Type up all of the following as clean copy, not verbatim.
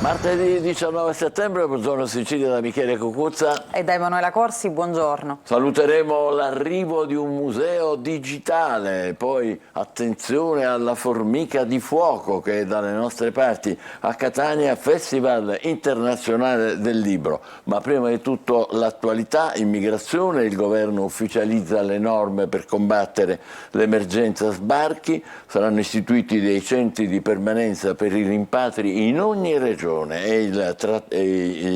Martedì 19 settembre, buongiorno Sicilia da Michele Cucuzza e da Emanuela Corsi, buongiorno. Saluteremo l'arrivo di un museo digitale, poi attenzione alla formica di fuoco che è dalle nostre parti, a Catania Festival internazionale del libro. Ma prima di tutto l'attualità, immigrazione, il governo ufficializza le norme per combattere l'emergenza sbarchi, saranno istituiti dei centri di permanenza per i rimpatri in ogni regione e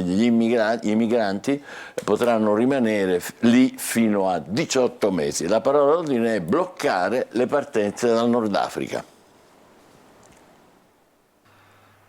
gli migranti potranno rimanere lì fino a 18 mesi. La parola d'ordine è bloccare le partenze dal Nord Africa.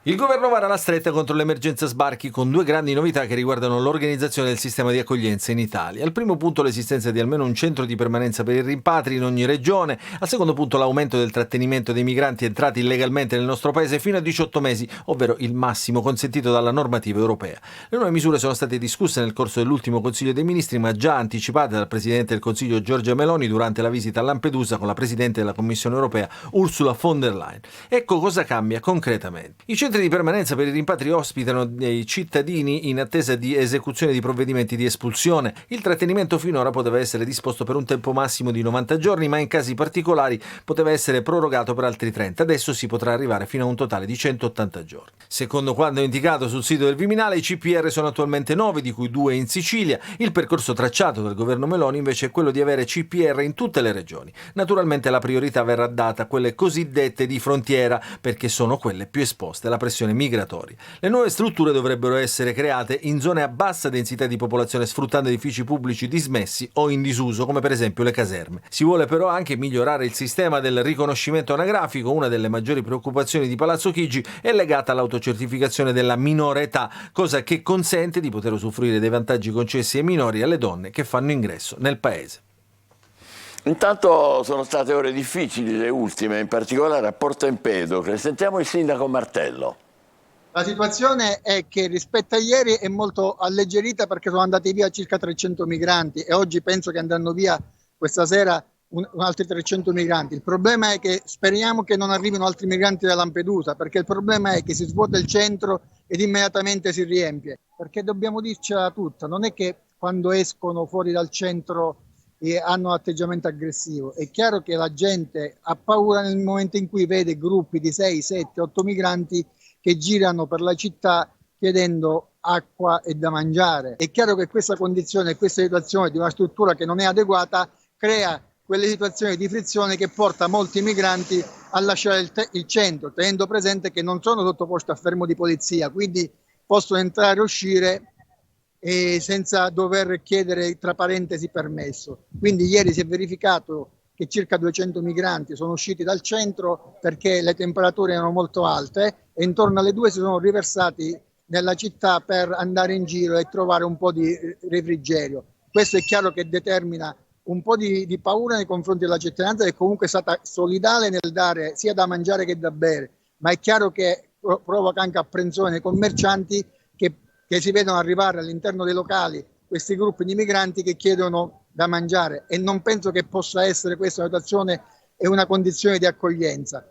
Il governo vara la stretta contro l'emergenza sbarchi con due grandi novità che riguardano l'organizzazione del sistema di accoglienza in Italia. Al primo punto l'esistenza di almeno un centro di permanenza per i rimpatri in ogni regione, al secondo punto l'aumento del trattenimento dei migranti entrati illegalmente nel nostro paese fino a 18 mesi, ovvero il massimo consentito dalla normativa europea. Le nuove misure sono state discusse nel corso dell'ultimo Consiglio dei Ministri, ma già anticipate dal Presidente del Consiglio Giorgia Meloni durante la visita a Lampedusa con la Presidente della Commissione europea Ursula von der Leyen. Ecco cosa cambia concretamente. I centri di permanenza per i rimpatri ospitano dei cittadini in attesa di esecuzione di provvedimenti di espulsione. Il trattenimento finora poteva essere disposto per un tempo massimo di 90 giorni, ma in casi particolari poteva essere prorogato per altri 30. Adesso si potrà arrivare fino a un totale di 180 giorni. Secondo quanto indicato sul sito del Viminale, i CPR sono attualmente 9, di cui 2 in Sicilia. Il percorso tracciato dal governo Meloni invece è quello di avere CPR in tutte le regioni. Naturalmente la priorità verrà data a quelle cosiddette di frontiera, perché sono quelle più esposte alla pressione migratoria. Le nuove strutture dovrebbero essere create in zone a bassa densità di popolazione, sfruttando edifici pubblici dismessi o in disuso, come per esempio le caserme. Si vuole però anche migliorare il sistema del riconoscimento anagrafico. Una delle maggiori preoccupazioni di Palazzo Chigi è legata all'autocertificazione della minore età, cosa che consente di poter usufruire dei vantaggi concessi ai minori e alle donne che fanno ingresso nel paese. Intanto sono state ore difficili le ultime, in particolare a Porto Empedocle. Sentiamo il sindaco Martello. La situazione è che rispetto a ieri è molto alleggerita, perché sono andati via circa 300 migranti e oggi penso che andranno via questa sera altri 300 migranti. Il problema è che speriamo che non arrivino altri migranti da Lampedusa, perché il problema è che si svuota il centro ed immediatamente si riempie. Perché dobbiamo dircela tutta, non è che quando escono fuori dal centro hanno un atteggiamento aggressivo. È chiaro che la gente ha paura nel momento in cui vede gruppi di 6, 7, 8 migranti che girano per la città chiedendo acqua e da mangiare. È chiaro che questa condizione, questa situazione di una struttura che non è adeguata crea quelle situazioni di frizione che porta molti migranti a lasciare il centro, tenendo presente che non sono sottoposti a fermo di polizia, quindi possono entrare e uscire senza dover chiedere, tra parentesi, permesso. Quindi ieri si è verificato che circa 200 migranti sono usciti dal centro perché le temperature erano molto alte e intorno alle 2 si sono riversati nella città per andare in giro e trovare un po' di refrigerio. Questo è chiaro che determina un po' di paura nei confronti della cittadinanza, che comunque è stata solidale nel dare sia da mangiare che da bere, ma è chiaro che provoca anche apprensione nei commercianti che si vedono arrivare all'interno dei locali questi gruppi di migranti che chiedono da mangiare, e non penso che possa essere questa una situazione e una condizione di accoglienza.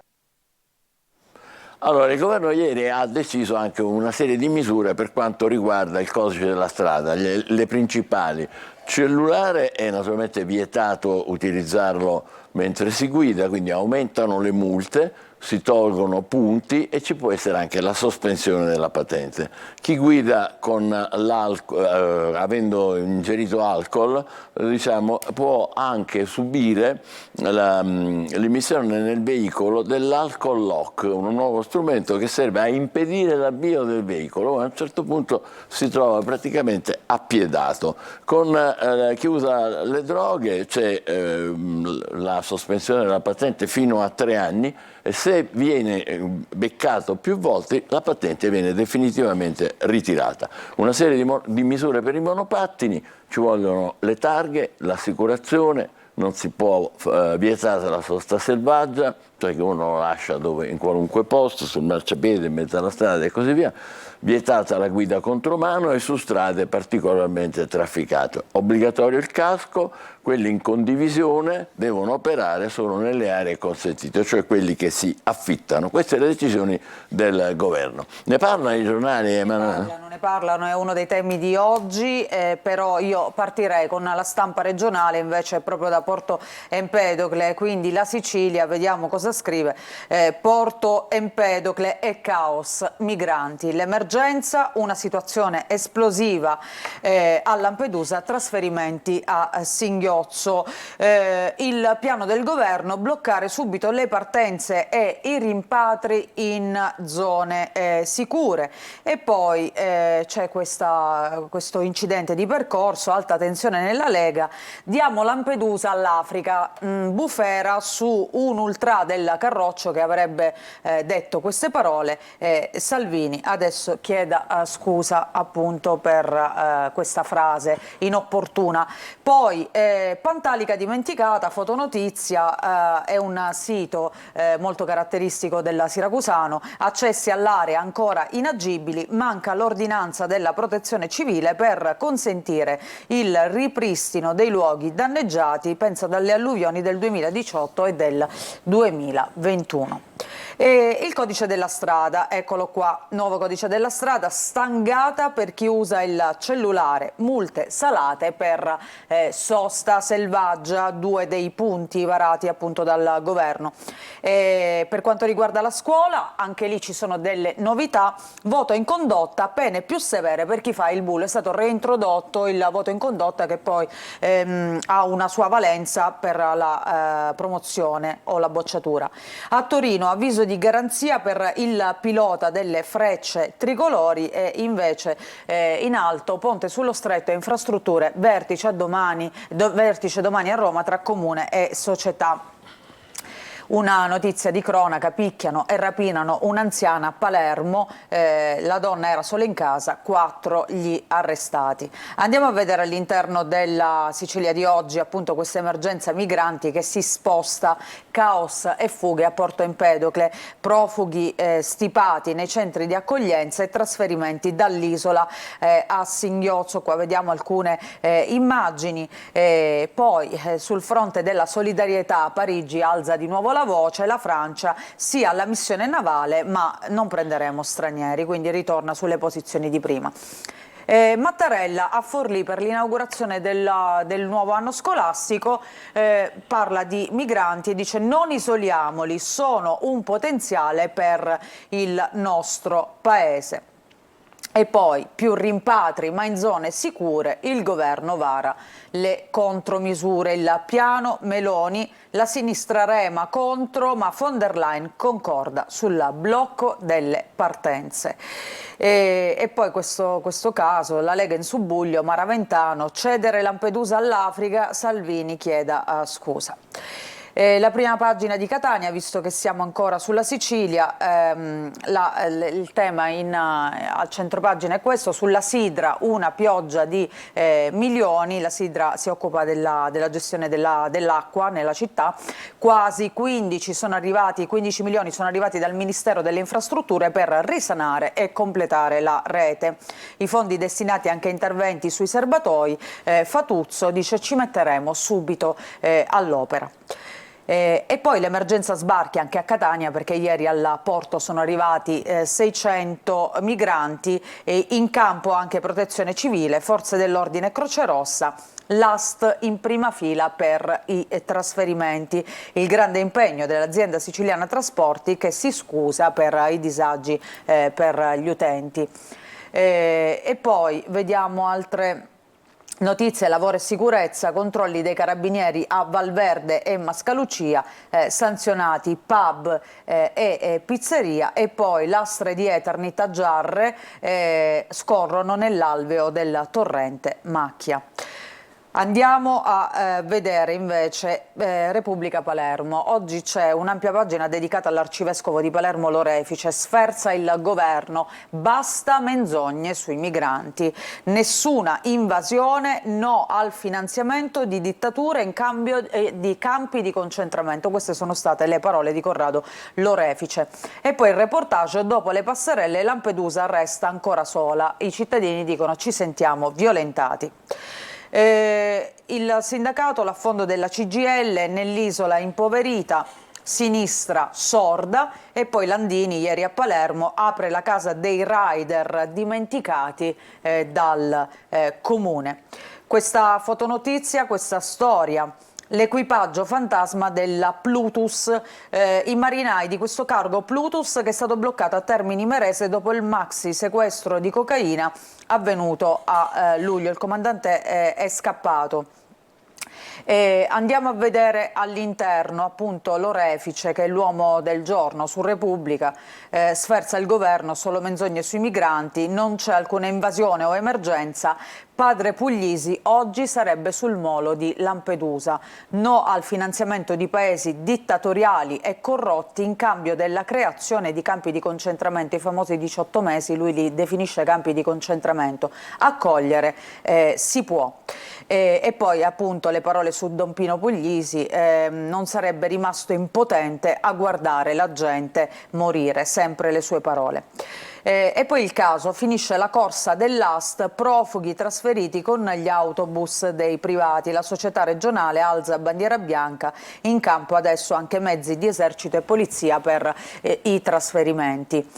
Allora, il governo ieri ha deciso anche una serie di misure per quanto riguarda il codice della strada, le principali. Cellulare è naturalmente vietato utilizzarlo mentre si guida, quindi aumentano le multe, si tolgono punti e ci può essere anche la sospensione della patente. Chi guida con avendo ingerito alcol, diciamo, può anche subire l'immissione nel veicolo dell'alcol lock, un nuovo strumento che serve a impedire l'avvio del veicolo. A un certo punto si trova praticamente appiedato. Con chi usa le droghe c'è la sospensione della patente fino a 3 anni, e se viene beccato più volte la patente viene definitivamente ritirata. Una serie di misure per i monopattini: ci vogliono le targhe, l'assicurazione, non si può vietare la sosta selvaggia, cioè che uno lo lascia in qualunque posto, sul marciapiede, in mezzo alla strada e così via. Vietata la guida contromano e su strade particolarmente trafficate. Obbligatorio il casco, quelli in condivisione devono operare solo nelle aree consentite, cioè quelli che si affittano. Queste le decisioni del governo. Ne parlano i giornali, Emanuele? Ne parlano, è uno dei temi di oggi, però io partirei con la stampa regionale invece proprio da Porto Empedocle, quindi la Sicilia, vediamo cosa scrive. Porto Empedocle e caos migranti, l'emergenza, una situazione esplosiva a Lampedusa, trasferimenti a Singhiozzo. Il piano del governo, bloccare subito le partenze e i rimpatri in zone sicure. E poi c'è questo incidente di percorso, alta tensione nella Lega, diamo Lampedusa all'Africa, bufera su un ultra del Carroccio che avrebbe detto queste parole. Salvini adesso chieda scusa appunto per questa frase inopportuna. Poi Pantalica dimenticata, fotonotizia, è un sito molto caratteristico della Siracusano, accessi all'area ancora inagibili, manca l'ordinanza della protezione civile per consentire il ripristino dei luoghi danneggiati, pensa dalle alluvioni del 2018 e del 2021. E il codice della strada, eccolo qua, nuovo codice della strada, stangata per chi usa il cellulare, multe salate per sosta selvaggia, 2 dei punti varati appunto dal governo. Per quanto riguarda la scuola, anche lì ci sono delle novità, voto in condotta, pene più severe per chi fa il bullo, è stato reintrodotto il voto in condotta che poi ha una sua valenza per la promozione o la bocciatura. A Torino avviso di garanzia per il pilota delle Frecce tricolori e invece in alto ponte sullo stretto e infrastrutture, vertice domani a Roma tra comune e società. Una notizia di cronaca, picchiano e rapinano un'anziana a Palermo, la donna era solo in casa, 4 gli arrestati. Andiamo a vedere all'interno della Sicilia di oggi appunto questa emergenza migranti che si sposta, caos e fughe a Porto Empedocle, profughi stipati nei centri di accoglienza e trasferimenti dall'isola a Singhiozzo, qua vediamo alcune immagini. Poi sul fronte della solidarietà Parigi alza di nuovo la voce, la Francia sia alla missione navale ma non prenderemo stranieri, quindi ritorna sulle posizioni di prima. Mattarella a Forlì per l'inaugurazione del nuovo anno scolastico parla di migranti e dice non isoliamoli, sono un potenziale per il nostro paese. E poi più rimpatri ma in zone sicure, il governo vara le contromisure, il piano Meloni, la sinistra rema contro ma von der Leyen concorda sul blocco delle partenze. E poi questo caso, la Lega in subbuglio, Maraventano, cedere Lampedusa all'Africa, Salvini chieda scusa. La prima pagina di Catania, visto che siamo ancora sulla Sicilia, il tema al centropagina è questo, sulla Sidra una pioggia di milioni, la Sidra si occupa della gestione dell'acqua nella città, quasi 15 milioni sono arrivati dal Ministero delle Infrastrutture per risanare e completare la rete. I fondi destinati anche a interventi sui serbatoi, Fatuzzo dice ci metteremo subito all'opera. E poi l'emergenza sbarchi anche a Catania perché ieri al porto sono arrivati 600 migranti e in campo anche protezione civile, forze dell'ordine e Croce Rossa, l'AST in prima fila per i trasferimenti, il grande impegno dell'azienda siciliana trasporti che si scusa per i disagi per gli utenti. E poi vediamo altre notizie, lavoro e sicurezza, controlli dei carabinieri a Valverde e Mascalucia, sanzionati pub e pizzeria e poi lastre di Eternit a Giarre scorrono nell'alveo del torrente Macchia. Andiamo a vedere invece Repubblica Palermo. Oggi c'è un'ampia pagina dedicata all'arcivescovo di Palermo Lorefice. Sferza il governo, basta menzogne sui migranti, nessuna invasione, no al finanziamento di dittature in cambio di campi di concentramento. Queste sono state le parole di Corrado Lorefice. E poi il reportage: dopo le passerelle Lampedusa resta ancora sola, i cittadini dicono ci sentiamo violentati. Il sindacato, l'affondo della CGIL nell'isola impoverita, sinistra sorda, e poi Landini ieri a Palermo apre la casa dei rider dimenticati dal comune. Questa fotonotizia, questa storia. L'equipaggio fantasma della Plutus, i marinai di questo cargo Plutus che è stato bloccato a Termini Imerese dopo il maxi sequestro di cocaina avvenuto a luglio. Il comandante è scappato. Andiamo a vedere all'interno appunto Lorefice, che è l'uomo del giorno su Repubblica. Sferza il governo, solo menzogne sui migranti, non c'è alcuna invasione o emergenza. Padre Puglisi oggi sarebbe sul molo di Lampedusa. No al finanziamento di paesi dittatoriali e corrotti in cambio della creazione di campi di concentramento. I famosi 18 mesi, lui li definisce campi di concentramento. Accogliere si può. E poi appunto le parole su Don Pino Puglisi: non sarebbe rimasto impotente a guardare la gente morire, sempre le sue parole. E poi il caso: finisce la corsa dell'ast, profughi trasferiti con gli autobus dei privati, la società regionale alza bandiera bianca, in campo adesso anche mezzi di esercito e polizia per i trasferimenti.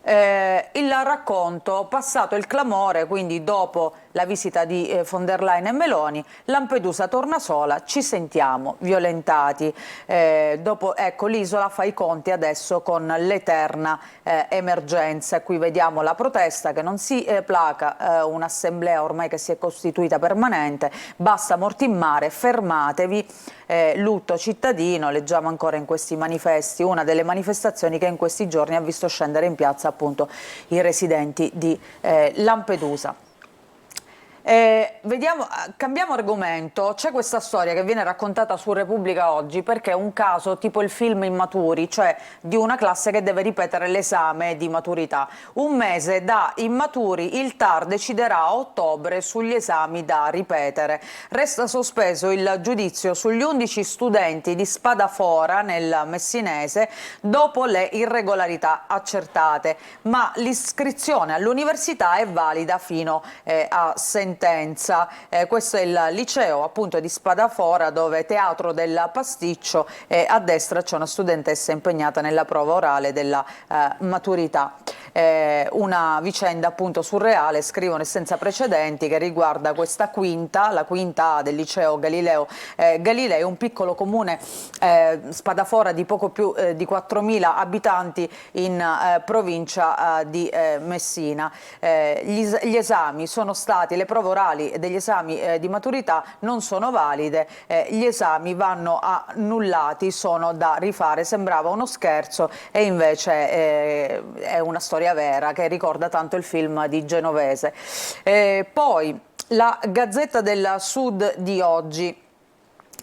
Il racconto: passato il clamore, quindi dopo la visita di von der Leyen e Meloni, Lampedusa torna sola, ci sentiamo violentati. Ecco, l'isola fa i conti adesso con l'eterna emergenza. Qui vediamo la protesta che non si placa, un'assemblea ormai che si è costituita permanente, basta morti in mare, fermatevi. Lutto cittadino, leggiamo ancora in questi manifesti, una delle manifestazioni che in questi giorni ha visto scendere in piazza appunto i residenti di Lampedusa. Cambiamo argomento. C'è questa storia che viene raccontata su Repubblica oggi perché è un caso tipo il film Immaturi, cioè di una classe che deve ripetere l'esame di maturità. Un mese da immaturi, il TAR deciderà a ottobre sugli esami da ripetere. Resta sospeso il giudizio sugli 11 studenti di Spadafora nel Messinese dopo le irregolarità accertate, ma l'iscrizione all'università è valida fino a sentenza. Questo è il liceo appunto di Spadafora, dove teatro del pasticcio, a destra c'è una studentessa impegnata nella prova orale della maturità. Una vicenda appunto surreale, scrivono, senza precedenti, che riguarda questa quinta, la quinta A del liceo Galileo Galilei, un piccolo comune, Spadafora, di poco più di 4.000 abitanti in provincia di Messina. Gli esami sono stati, le prove orali degli esami di maturità non sono valide, gli esami vanno annullati, sono da rifare. Sembrava uno scherzo e invece è una storia vera che ricorda tanto il film di Genovese. Poi la Gazzetta del Sud di oggi: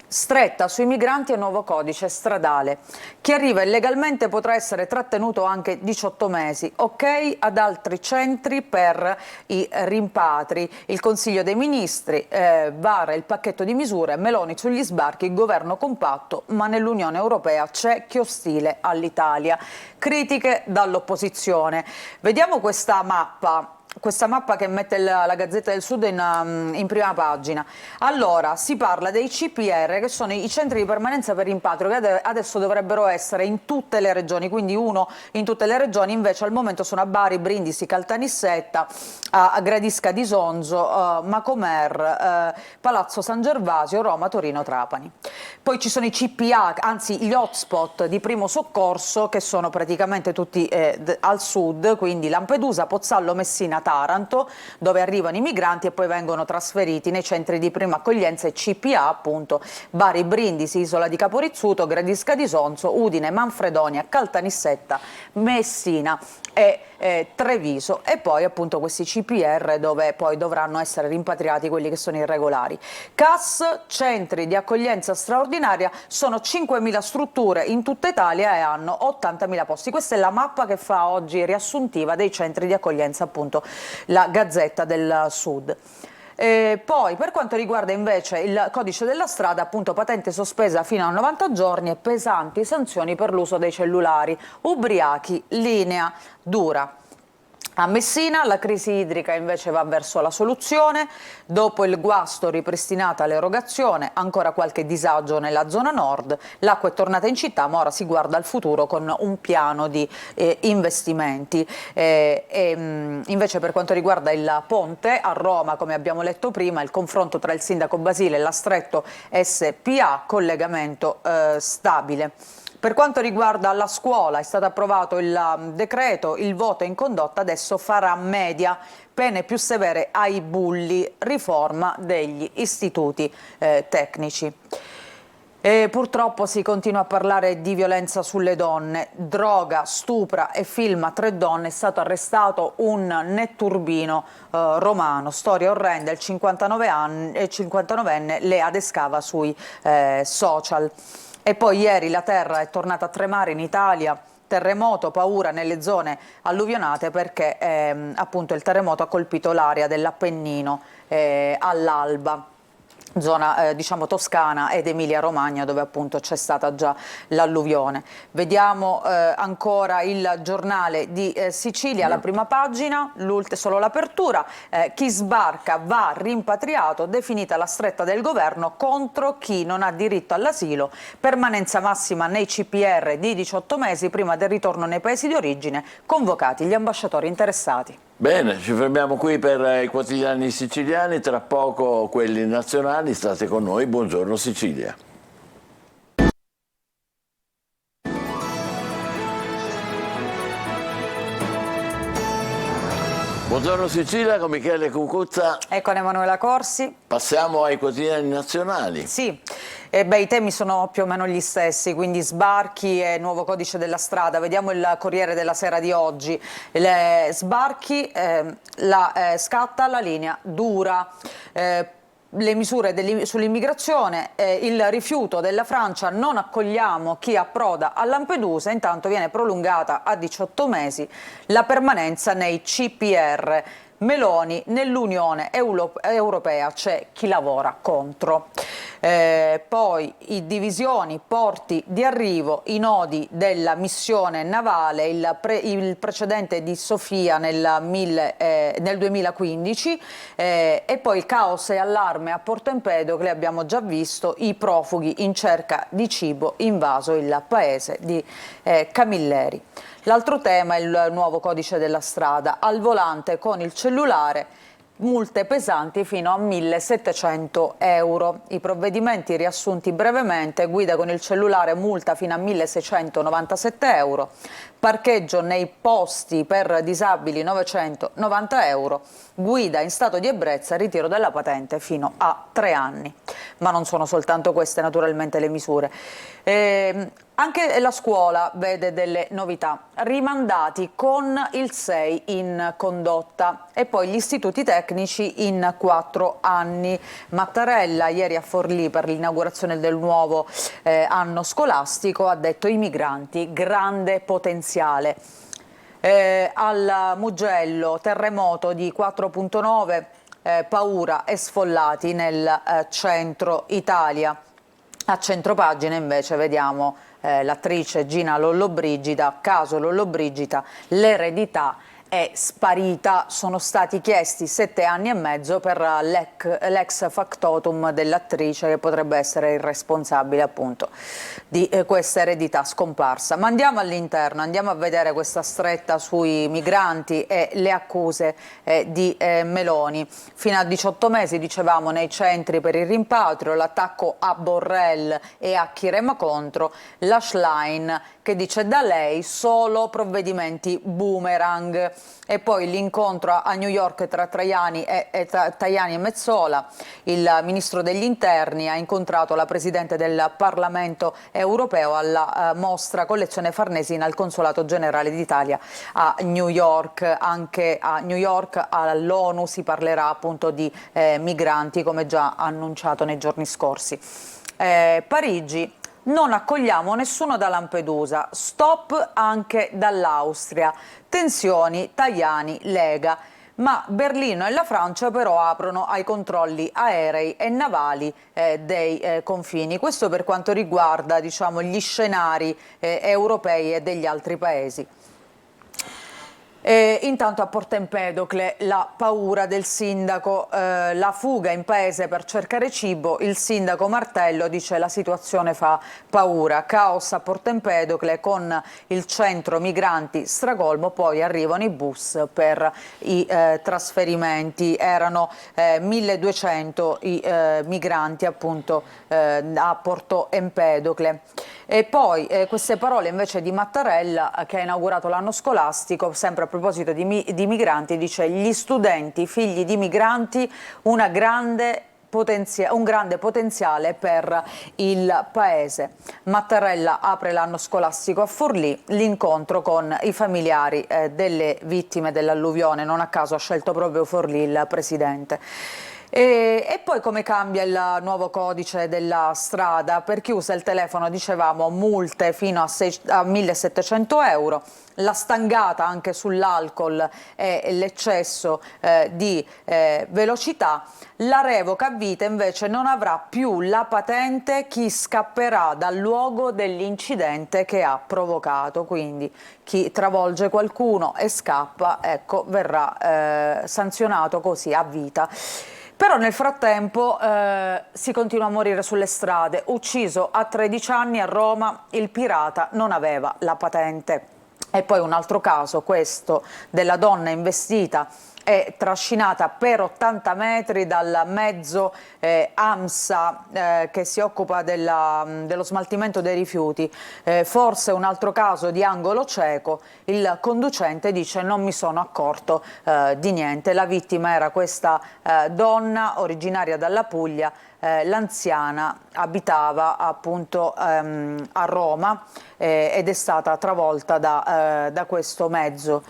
stretta sui migranti e nuovo codice stradale. Chi arriva illegalmente potrà essere trattenuto anche 18 mesi. Ok ad altri centri per i rimpatri. Il Consiglio dei Ministri vara il pacchetto di misure. Meloni sugli sbarchi, governo compatto, ma nell'Unione Europea c'è chi è ostile all'Italia. Critiche dall'opposizione. Vediamo questa mappa. Questa mappa che mette la Gazzetta del Sud in prima pagina. Allora, si parla dei CPR, che sono i centri di permanenza per rimpatrio, che adesso dovrebbero essere in tutte le regioni, quindi uno in tutte le regioni, invece al momento sono a Bari, Brindisi, Caltanissetta, a Gradisca di Sonzo, Macomer, Palazzo San Gervasio, Roma, Torino, Trapani. Poi ci sono i CPA, anzi gli hotspot di primo soccorso, che sono praticamente tutti al sud, quindi Lampedusa, Pozzallo, Messina, Taranto, dove arrivano i migranti e poi vengono trasferiti nei centri di prima accoglienza e CPA, appunto Bari, Brindisi, Isola di Caporizzuto, Gradisca di Sonzo, Udine, Manfredonia, Caltanissetta, Messina e Treviso, e poi appunto questi CPR dove poi dovranno essere rimpatriati quelli che sono irregolari. CAS, centri di accoglienza straordinaria, sono 5.000 strutture in tutta Italia e hanno 80.000 posti. Questa è la mappa che fa oggi riassuntiva dei centri di accoglienza, appunto la Gazzetta del Sud. Poi per quanto riguarda invece il codice della strada, appunto patente sospesa fino a 90 giorni e pesanti sanzioni per l'uso dei cellulari, ubriachi, linea dura. A Messina la crisi idrica invece va verso la soluzione, dopo il guasto ripristinata l'erogazione, ancora qualche disagio nella zona nord, l'acqua è tornata in città ma ora si guarda al futuro con un piano di investimenti. Invece per quanto riguarda il ponte a Roma, come abbiamo letto prima, il confronto tra il sindaco Basile e la Stretto SPA, collegamento stabile. Per quanto riguarda la scuola è stato approvato il decreto, il voto in condotta adesso farà media, pene più severe ai bulli, riforma degli istituti tecnici. E purtroppo si continua a parlare di violenza sulle donne, droga, stupra e filma 3 donne, è stato arrestato un netturbino romano, storia orrenda, il 59enne le adescava sui social. E poi ieri la terra è tornata a tremare in Italia, terremoto, paura nelle zone alluvionate perché appunto il terremoto ha colpito l'area dell'Appennino all'alba, zona diciamo toscana ed Emilia Romagna, dove appunto c'è stata già l'alluvione. Vediamo ancora il giornale di Sicilia, la prima pagina, solo l'apertura, chi sbarca va rimpatriato, definita la stretta del governo contro chi non ha diritto all'asilo, permanenza massima nei CPR di 18 mesi prima del ritorno nei paesi di origine, convocati gli ambasciatori interessati. Bene, ci fermiamo qui per i quotidiani siciliani, tra poco quelli nazionali, state con noi, buongiorno Sicilia. Buongiorno Sicilia con Michele Cucuzza. E con Emanuela Corsi. Passiamo ai quotidiani nazionali. Sì, i temi sono più o meno gli stessi, quindi sbarchi e nuovo codice della strada. Vediamo il Corriere della Sera di oggi. Le sbarchi, scatta la linea dura. Le misure sull'immigrazione, il rifiuto della Francia, non accogliamo chi approda a Lampedusa, intanto viene prolungata a 18 mesi la permanenza nei CPR. Meloni, nell'Unione Europea c'è chi lavora contro. Poi i divisioni, porti di arrivo, i nodi della missione navale, il precedente di Sofia nel 2015 e poi il caos e allarme a Porto Empedocle, abbiamo già visto, i profughi in cerca di cibo invaso il paese di Camilleri. L'altro tema è il nuovo codice della strada, al volante con il cellulare, multe pesanti fino a 1.700 euro. I provvedimenti riassunti brevemente: guida con il cellulare, multa fino a 1.697 euro, parcheggio nei posti per disabili 990 euro, guida in stato di ebbrezza, ritiro della patente fino a 3 anni. Ma non sono soltanto queste naturalmente le misure. Anche la scuola vede delle novità, rimandati con il 6 in condotta e poi gli istituti tecnici in 4 anni. Mattarella ieri a Forlì per l'inaugurazione del nuovo anno scolastico ha detto: i migranti, grande potenziale. Al Mugello, terremoto di 4.9, paura e sfollati nel centro Italia. A centropagina invece vediamo l'attrice Gina Lollobrigida, caso Lollobrigida, l'eredità è sparita, sono stati chiesti 7 anni e mezzo per l'ex factotum dell'attrice che potrebbe essere il responsabile appunto di questa eredità scomparsa. Ma andiamo all'interno, andiamo a vedere questa stretta sui migranti e le accuse di Meloni. Fino a 18 mesi dicevamo nei centri per il rimpatrio, l'attacco a Borrell e a chi rema contro, la Schlein che dice da lei solo provvedimenti boomerang. e poi l'incontro a New York tra Tajani e Metsola. Il ministro degli interni ha incontrato la presidente del Parlamento europeo alla mostra Collezione Farnesina al Consolato Generale d'Italia a New York. Anche a New York all'ONU si parlerà appunto di migranti, come già annunciato nei giorni scorsi. Parigi: non accogliamo nessuno da Lampedusa, stop anche dall'Austria, tensioni Tajani-Lega, ma Berlino e la Francia però aprono ai controlli aerei e navali dei confini. Questo per quanto riguarda, diciamo, gli scenari europei e degli altri paesi. Intanto a Porto Empedocle la paura del sindaco, la fuga in paese per cercare cibo. Il sindaco Martello dice: la situazione fa paura, caos a Porto Empedocle con il centro migranti stracolmo, poi arrivano i bus per i trasferimenti. Erano 1200 i migranti appunto a Porto Empedocle. E poi queste parole invece di Mattarella, che ha inaugurato l'anno scolastico, sempre a proposito di migranti, dice: gli studenti figli di migranti un grande potenziale per il paese. Mattarella apre l'anno scolastico a Forlì, l'incontro con i familiari delle vittime dell'alluvione, non a caso ha scelto proprio Forlì il presidente. E poi come cambia il nuovo codice della strada? Per chi usa il telefono, dicevamo, multe fino a 1.700 euro, la stangata anche sull'alcol e l'eccesso di velocità. La revoca a vita invece non avrà più la patente chi scapperà dal luogo dell'incidente che ha provocato, quindi chi travolge qualcuno e scappa, ecco, verrà sanzionato così a vita. Però nel frattempo si continua a morire sulle strade. Ucciso a 13 anni a Roma, il pirata non aveva la patente. E poi un altro caso, questo della donna investita e trascinata per 80 metri dal mezzo AMSA che si occupa dello smaltimento dei rifiuti. Forse un altro caso di angolo cieco. Il conducente dice: non mi sono accorto di niente. La vittima era questa donna originaria dalla Puglia. L'anziana abitava appunto a Roma ed è stata travolta da questo mezzo.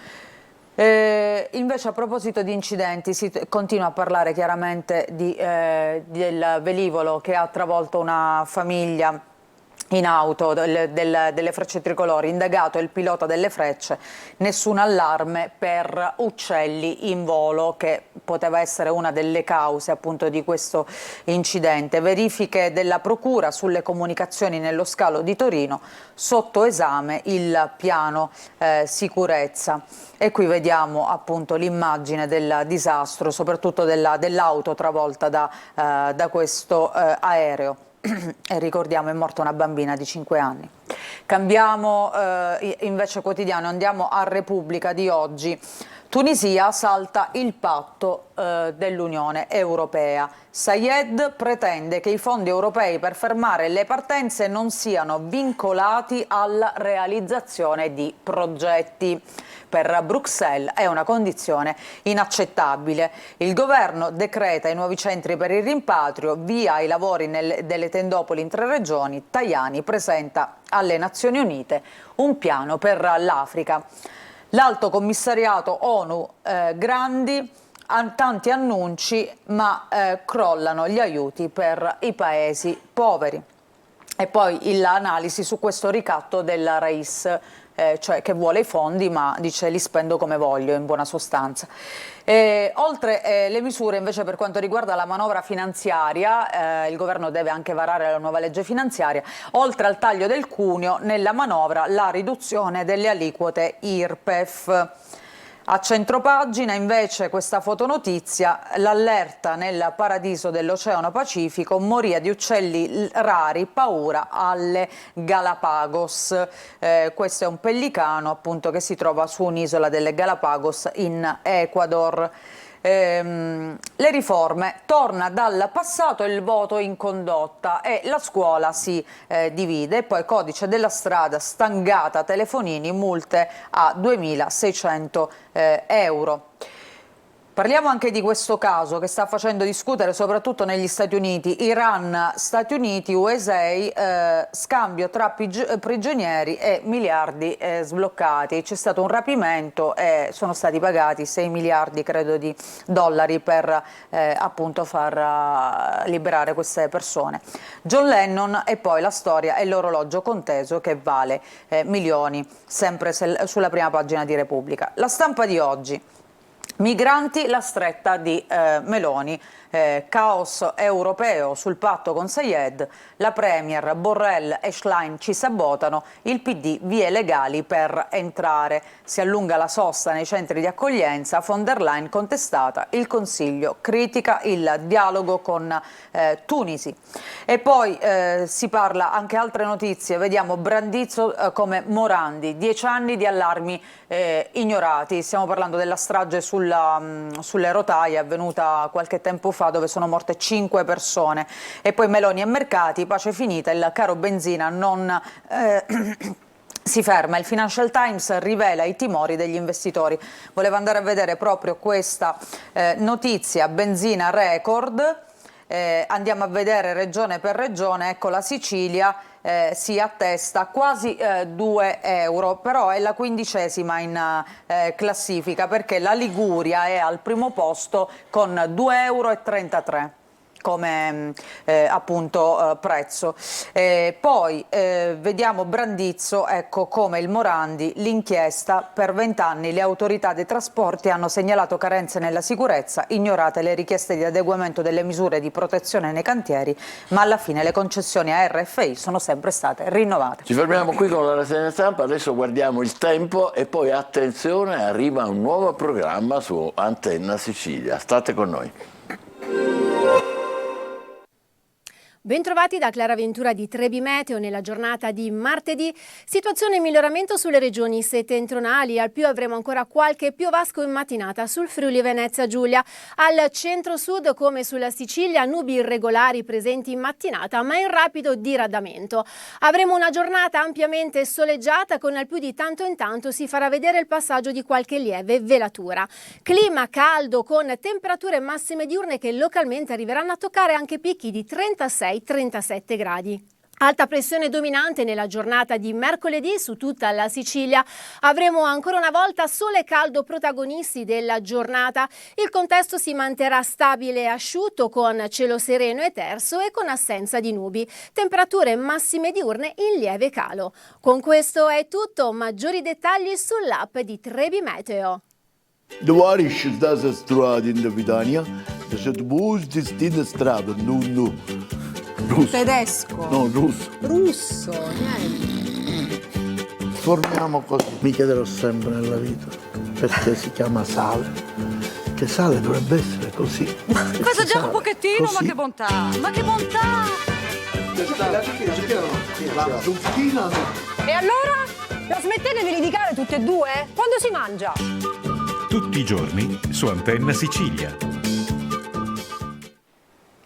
Invece a proposito di incidenti si continua a parlare chiaramente del velivolo che ha travolto una famiglia in auto, delle Frecce Tricolori. Indagato il pilota delle Frecce, nessun allarme per uccelli in volo, che poteva essere una delle cause appunto di questo incidente. Verifiche della procura sulle comunicazioni nello scalo di Torino, sotto esame il piano sicurezza. E qui vediamo appunto l'immagine del disastro, soprattutto dell'auto travolta da questo aereo. E ricordiamo, è morta una bambina di 5 anni. Cambiamo invece quotidiano, andiamo a Repubblica di oggi. Tunisia salta il patto dell'Unione Europea. Sayed pretende che i fondi europei per fermare le partenze non siano vincolati alla realizzazione di progetti. Per Bruxelles è una condizione inaccettabile. Il governo decreta i nuovi centri per il rimpatrio, via i lavori delle tendopoli in 3 regioni. Tajani presenta alle Nazioni Unite un piano per l'Africa. L'Alto Commissariato ONU Grandi, tanti annunci, ma crollano gli aiuti per i paesi poveri. E poi l'analisi su questo ricatto del Rais, cioè che vuole i fondi ma dice: li spendo come voglio, in buona sostanza. Oltre le misure invece per quanto riguarda la manovra finanziaria, il governo deve anche varare la nuova legge finanziaria. Oltre al taglio del cuneo, nella manovra la riduzione delle aliquote IRPEF. A centropagina invece questa fotonotizia: l'allerta nel paradiso dell'Oceano Pacifico, moria di uccelli rari, paura alle Galapagos. Questo è un pellicano appunto che si trova su un'isola delle Galapagos in Ecuador. le riforme, torna dal passato il voto in condotta e la scuola si divide, poi codice della strada, stangata telefonini, multe a 2.600 euro. Parliamo anche di questo caso che sta facendo discutere soprattutto negli Stati Uniti. Iran, Stati Uniti, USA, scambio tra prigionieri e miliardi sbloccati. C'è stato un rapimento e sono stati pagati 6 miliardi, credo, di dollari per appunto far liberare queste persone. John Lennon e poi la storia e l'orologio conteso che vale milioni, sempre sulla prima pagina di Repubblica. La Stampa di oggi. Migranti, la stretta di Meloni, caos europeo sul patto con Sayed, la Premier, Borrell e Schlein ci sabotano, il PD vie legali per entrare, si allunga la sosta nei centri di accoglienza, von der Leyen contestata, il Consiglio critica il dialogo con Tunisi. E poi si parla anche altre notizie, vediamo Brandizzo come Morandi, 10 anni di allarmi ignorati, stiamo parlando della strage sulle rotaie avvenuta qualche tempo fa dove sono morte 5 persone e poi Meloni e mercati, pace finita, il caro benzina non si ferma. Il Financial Times rivela i timori degli investitori. Volevo andare a vedere proprio questa notizia, benzina record. Andiamo a vedere regione per regione, ecco la Sicilia si attesta quasi 2 euro, però è la 15ª in classifica perché la Liguria è al primo posto con 2,33 euro come appunto prezzo. Poi vediamo Brandizzo, ecco come il Morandi, l'inchiesta per 20 anni le autorità dei trasporti hanno segnalato carenze nella sicurezza, ignorate le richieste di adeguamento delle misure di protezione nei cantieri, ma alla fine le concessioni a RFI sono sempre state rinnovate. Ci fermiamo qui con la rassegna stampa, adesso guardiamo il tempo e poi attenzione, arriva un nuovo programma su Antenna Sicilia. State con noi. Bentrovati da Clara Ventura di Trebi Meteo nella giornata di martedì. Situazione in miglioramento sulle regioni settentrionali, al più avremo ancora qualche piovasco in mattinata sul Friuli Venezia Giulia. Al centro-sud come sulla Sicilia nubi irregolari presenti in mattinata ma in rapido diradamento. Avremo una giornata ampiamente soleggiata con al più di tanto in tanto si farà vedere il passaggio di qualche lieve velatura. Clima caldo con temperature massime diurne che localmente arriveranno a toccare anche picchi di 36-37 gradi. Alta pressione dominante nella giornata di mercoledì su tutta la Sicilia. Avremo ancora una volta sole e caldo protagonisti della giornata. Il contesto si manterrà stabile e asciutto con cielo sereno e terso e con assenza di nubi. Temperature massime diurne in lieve calo. Con questo è tutto. Maggiori dettagli sull'app di Trebi Meteo. De waar is dat ze straat in de Vidania? Er zit boos die strada, no. Russo. Tedesco. No, russo. Russo, niente. Formiamo così. Mi chiederò sempre nella vita perché si chiama sale. Che sale dovrebbe essere così. Questo già un pochettino, così. Ma che bontà! Ma che bontà! La zucchina no. E allora? La smettete di litigare tutte e due? Quando si mangia? Tutti i giorni su Antenna Sicilia.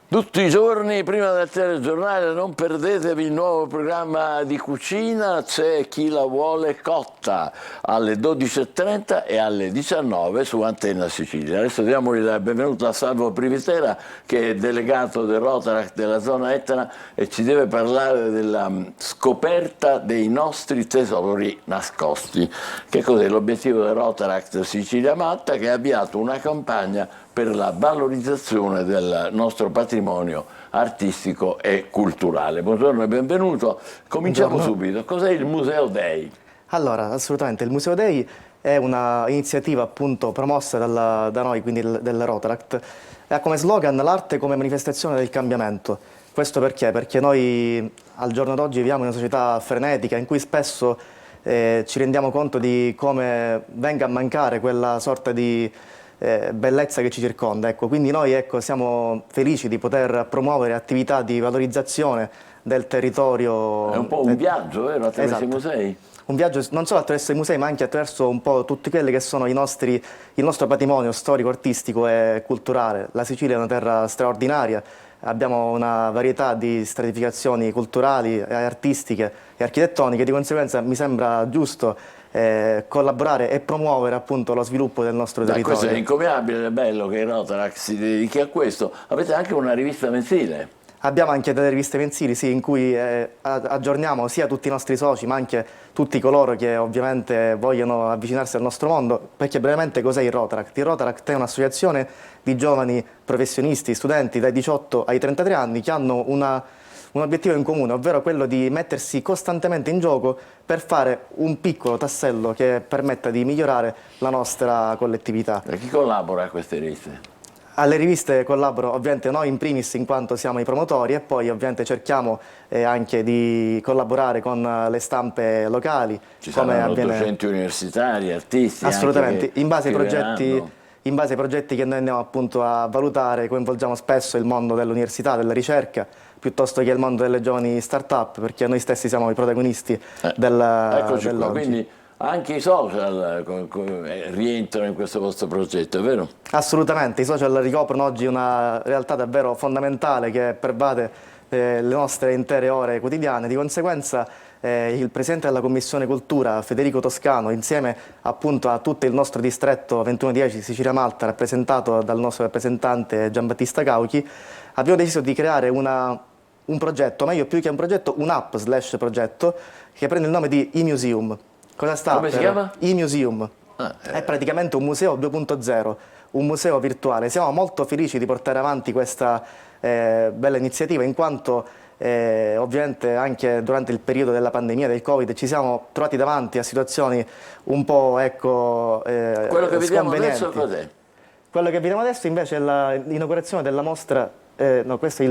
Tutti i giorni prima del telegiornale non perdetevi il nuovo programma di cucina, c'è Chi la vuole cotta alle 12.30 e alle 19 su Antenna Sicilia. Adesso diamo il benvenuto a Salvo Privitera che è delegato del Rotaract della zona Etna e ci deve parlare della scoperta dei nostri tesori nascosti. Che cos'è l'obiettivo del Rotaract Sicilia Matta che ha avviato una campagna per la valorizzazione del nostro patrimonio artistico e culturale. Buongiorno e benvenuto. Cominciamo subito. Cos'è il Museo Dei? Allora, assolutamente. Il Museo Dei è un'iniziativa appunto promossa da noi, quindi del Rotaract. Ha come slogan l'arte come manifestazione del cambiamento. Questo perché? Perché noi al giorno d'oggi viviamo in una società frenetica in cui spesso ci rendiamo conto di come venga a mancare quella sorta di bellezza che ci circonda. Ecco, quindi noi siamo felici di poter promuovere attività di valorizzazione del territorio. È un po' un viaggio, vero? Attraverso i musei? un viaggio non solo attraverso i musei, ma anche attraverso un po' tutti quelli che sono il nostro patrimonio storico, artistico e culturale. La Sicilia è una terra straordinaria, abbiamo una varietà di stratificazioni culturali, artistiche e architettoniche, di conseguenza mi sembra giusto collaborare e promuovere appunto lo sviluppo del nostro territorio. Questo è incommiabile, è bello che il Rotaract si dedichi a questo. Avete anche una rivista mensile? Abbiamo anche delle riviste mensili, sì, in cui aggiorniamo sia tutti i nostri soci, ma anche tutti coloro che ovviamente vogliono avvicinarsi al nostro mondo, perché brevemente cos'è il Rotaract? Il Rotaract è un'associazione di giovani professionisti, studenti dai 18 ai 33 anni che hanno un obiettivo in comune, ovvero quello di mettersi costantemente in gioco per fare un piccolo tassello che permetta di migliorare la nostra collettività. E chi collabora a queste riviste? Alle riviste collaboro ovviamente noi in primis in quanto siamo i promotori e poi ovviamente cerchiamo anche di collaborare con le stampe locali. Ci saranno docenti universitari, artisti. Assolutamente, in base verranno. in base ai progetti che noi andiamo appunto a valutare, coinvolgiamo spesso il mondo dell'università, della ricerca, piuttosto che il mondo delle giovani start-up, perché noi stessi siamo i protagonisti Eccoci qua, dell'oggi. quindi anche i social rientrano in questo vostro progetto, è vero? Assolutamente, i social ricoprono oggi una realtà davvero fondamentale che pervade le nostre intere ore quotidiane, di conseguenza il Presidente della Commissione Cultura, Federico Toscano, insieme appunto a tutto il nostro distretto 2110 Sicilia-Malta, rappresentato dal nostro rappresentante Giambattista Cauchi, abbiamo deciso di creare un progetto, meglio più che un progetto, un'app/progetto che prende il nome di eMuseum. Cosa sta Come si chiama? eMuseum. È praticamente un museo 2.0, un museo virtuale. Siamo molto felici di portare avanti questa bella iniziativa in quanto ovviamente anche durante il periodo della pandemia del Covid ci siamo trovati davanti a situazioni un po' quello che vediamo adesso cos'è? Quello che vediamo adesso invece è l'inaugurazione della mostra, no, questo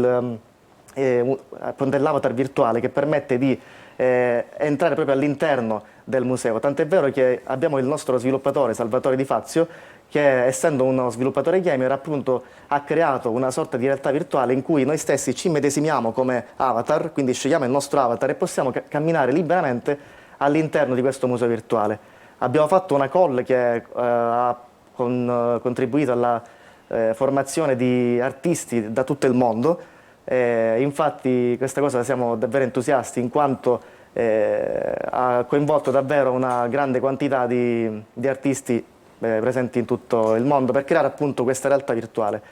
è appunto l'avatar virtuale che permette di entrare proprio all'interno del museo, tant'è vero che abbiamo il nostro sviluppatore Salvatore Di Fazio che, essendo uno sviluppatore gamer, appunto ha creato una sorta di realtà virtuale in cui noi stessi ci medesimiamo come avatar, quindi scegliamo il nostro avatar e possiamo camminare liberamente all'interno di questo museo virtuale. Abbiamo fatto una call che ha contribuito alla formazione di artisti da tutto il mondo. Infatti questa cosa siamo davvero entusiasti in quanto ha coinvolto davvero una grande quantità di artisti presenti in tutto il mondo per creare appunto questa realtà virtuale.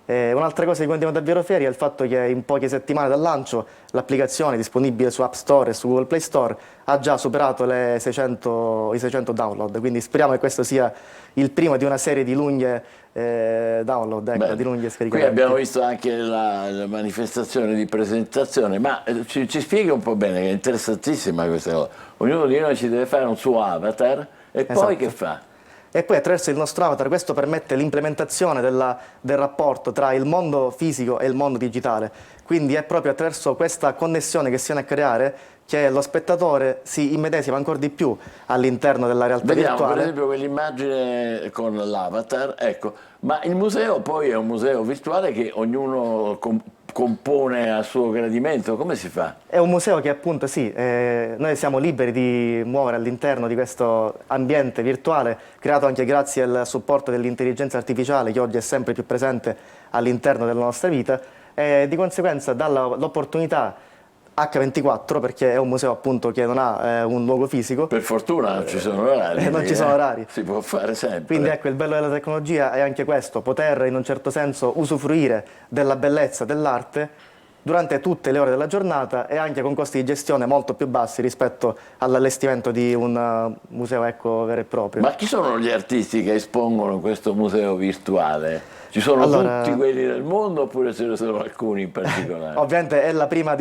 Un'altra cosa di cui andiamo davvero fieri è il fatto che in poche settimane dal lancio l'applicazione disponibile su App Store e su Google Play Store ha già superato i 600 download, quindi speriamo che questo sia il primo di una serie di lunghe download, di lunghe scaricamenti. Qui abbiamo visto anche la manifestazione di presentazione, ma ci spiega un po' bene, che è interessantissima questa cosa. Ognuno di noi ci deve fare un suo avatar e poi che fa? E poi attraverso il nostro avatar questo permette l'implementazione del rapporto tra il mondo fisico e il mondo digitale. Quindi è proprio attraverso questa connessione che si viene a creare che lo spettatore si immedesima ancora di più all'interno della realtà virtuale. Per esempio quell'immagine con l'avatar, ecco, ma il museo poi è un museo virtuale che ognuno compone a suo gradimento, come si fa? È un museo che appunto sì, noi siamo liberi di muovere all'interno di questo ambiente virtuale, creato anche grazie al supporto dell'intelligenza artificiale che oggi è sempre più presente all'interno della nostra vita e di conseguenza dà l'opportunità H24, perché è un museo appunto che non ha un luogo fisico. Per fortuna non ci sono orari. Non ci sono orari. Si può fare sempre. Quindi ecco, il bello della tecnologia è anche questo, poter in un certo senso usufruire della bellezza dell'arte durante tutte le ore della giornata e anche con costi di gestione molto più bassi rispetto all'allestimento di un museo vero e proprio. Ma chi sono gli artisti che espongono in questo museo virtuale? Ci sono tutti quelli del mondo oppure ce ne sono alcuni in particolare? Ovviamente è la prima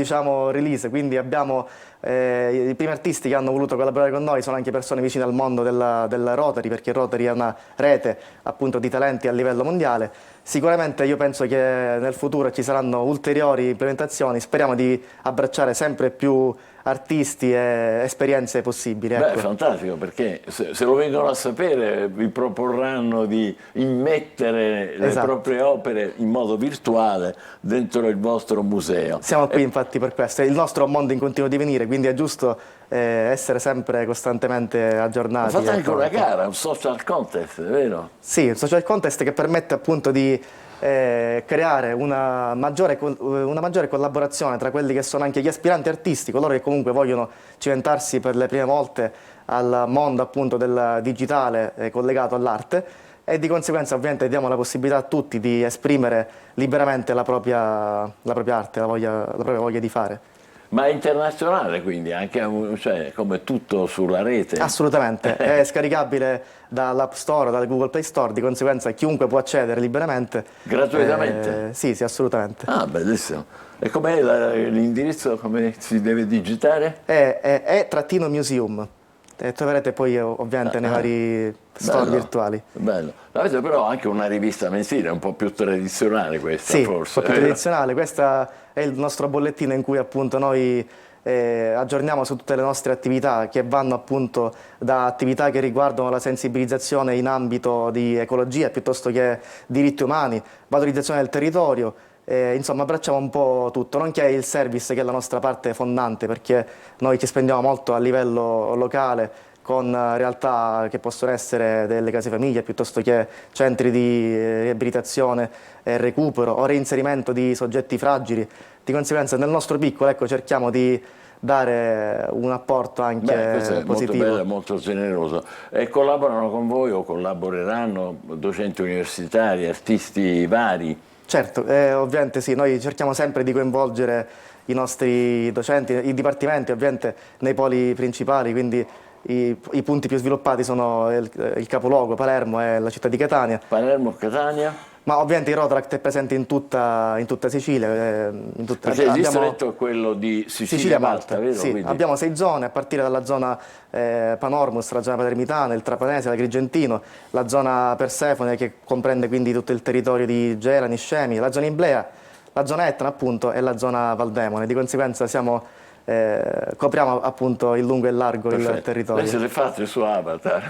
release, quindi abbiamo i primi artisti che hanno voluto collaborare con noi sono anche persone vicine al mondo del Rotary, perché Rotary è una rete appunto di talenti a livello mondiale. Sicuramente io penso che nel futuro ci saranno ulteriori implementazioni, speriamo di abbracciare sempre più artisti e esperienze possibili. Beh, Ecco. fantastico, perché se lo vengono a sapere vi proporranno di immettere le Esatto. proprie opere in modo virtuale dentro il vostro museo. Siamo qui infatti per questo, è il nostro mondo in continuo divenire, quindi è giusto essere sempre costantemente aggiornati. Fate anche ecco. una gara, un social contest, vero? Sì, un social contest che permette appunto di creare una maggiore collaborazione tra quelli che sono anche gli aspiranti artisti, coloro che comunque vogliono cimentarsi per le prime volte al mondo appunto del digitale collegato all'arte, e di conseguenza ovviamente diamo la possibilità a tutti di esprimere liberamente la propria arte, la propria voglia di fare. Ma è internazionale, quindi anche cioè, come tutto sulla rete? Assolutamente, è scaricabile dall'App Store, dal Google Play Store, di conseguenza chiunque può accedere liberamente. Gratuitamente? Sì, assolutamente. Ah, bellissimo. E com'è l'indirizzo, come si deve digitare? È _museum. Troverete poi ovviamente nei vari store virtuali. Bello. Avete però anche una rivista mensile, un po' più tradizionale questa, Sì, forse. un po' più tradizionale. Questo è il nostro bollettino in cui appunto noi aggiorniamo su tutte le nostre attività, che vanno appunto da attività che riguardano la sensibilizzazione in ambito di ecologia piuttosto che diritti umani, valorizzazione del territorio. Insomma, abbracciamo un po' tutto, nonché il service, che è la nostra parte fondante, perché noi ci spendiamo molto a livello locale con realtà che possono essere delle case famiglie piuttosto che centri di riabilitazione e recupero o reinserimento di soggetti fragili. Di conseguenza nel nostro piccolo, ecco, cerchiamo di dare un apporto anche questo è positivo. molto bello e molto generoso. E collaborano con voi o collaboreranno docenti universitari, artisti vari? Certo, ovviamente sì, noi cerchiamo sempre di coinvolgere i nostri docenti, i dipartimenti ovviamente nei poli principali, quindi i punti più sviluppati sono il capoluogo, Palermo, e la città di Catania. Palermo, Catania? Ma ovviamente il Rotaract è presente in tutta Sicilia. Perché il distretto è quello di Sicilia-Malta, vero? Sì, Quindi abbiamo 6 zone, a partire dalla zona Panormus, la zona palermitana, il Trapanese, l'Agrigentino, la zona Persefone, che comprende quindi tutto il territorio di Gela, Niscemi, la zona Iblea, la zona Etna appunto e la zona Valdemone. Di conseguenza copriamo appunto il lungo e largo il territorio. Lei se l'è fatto il suo avatar?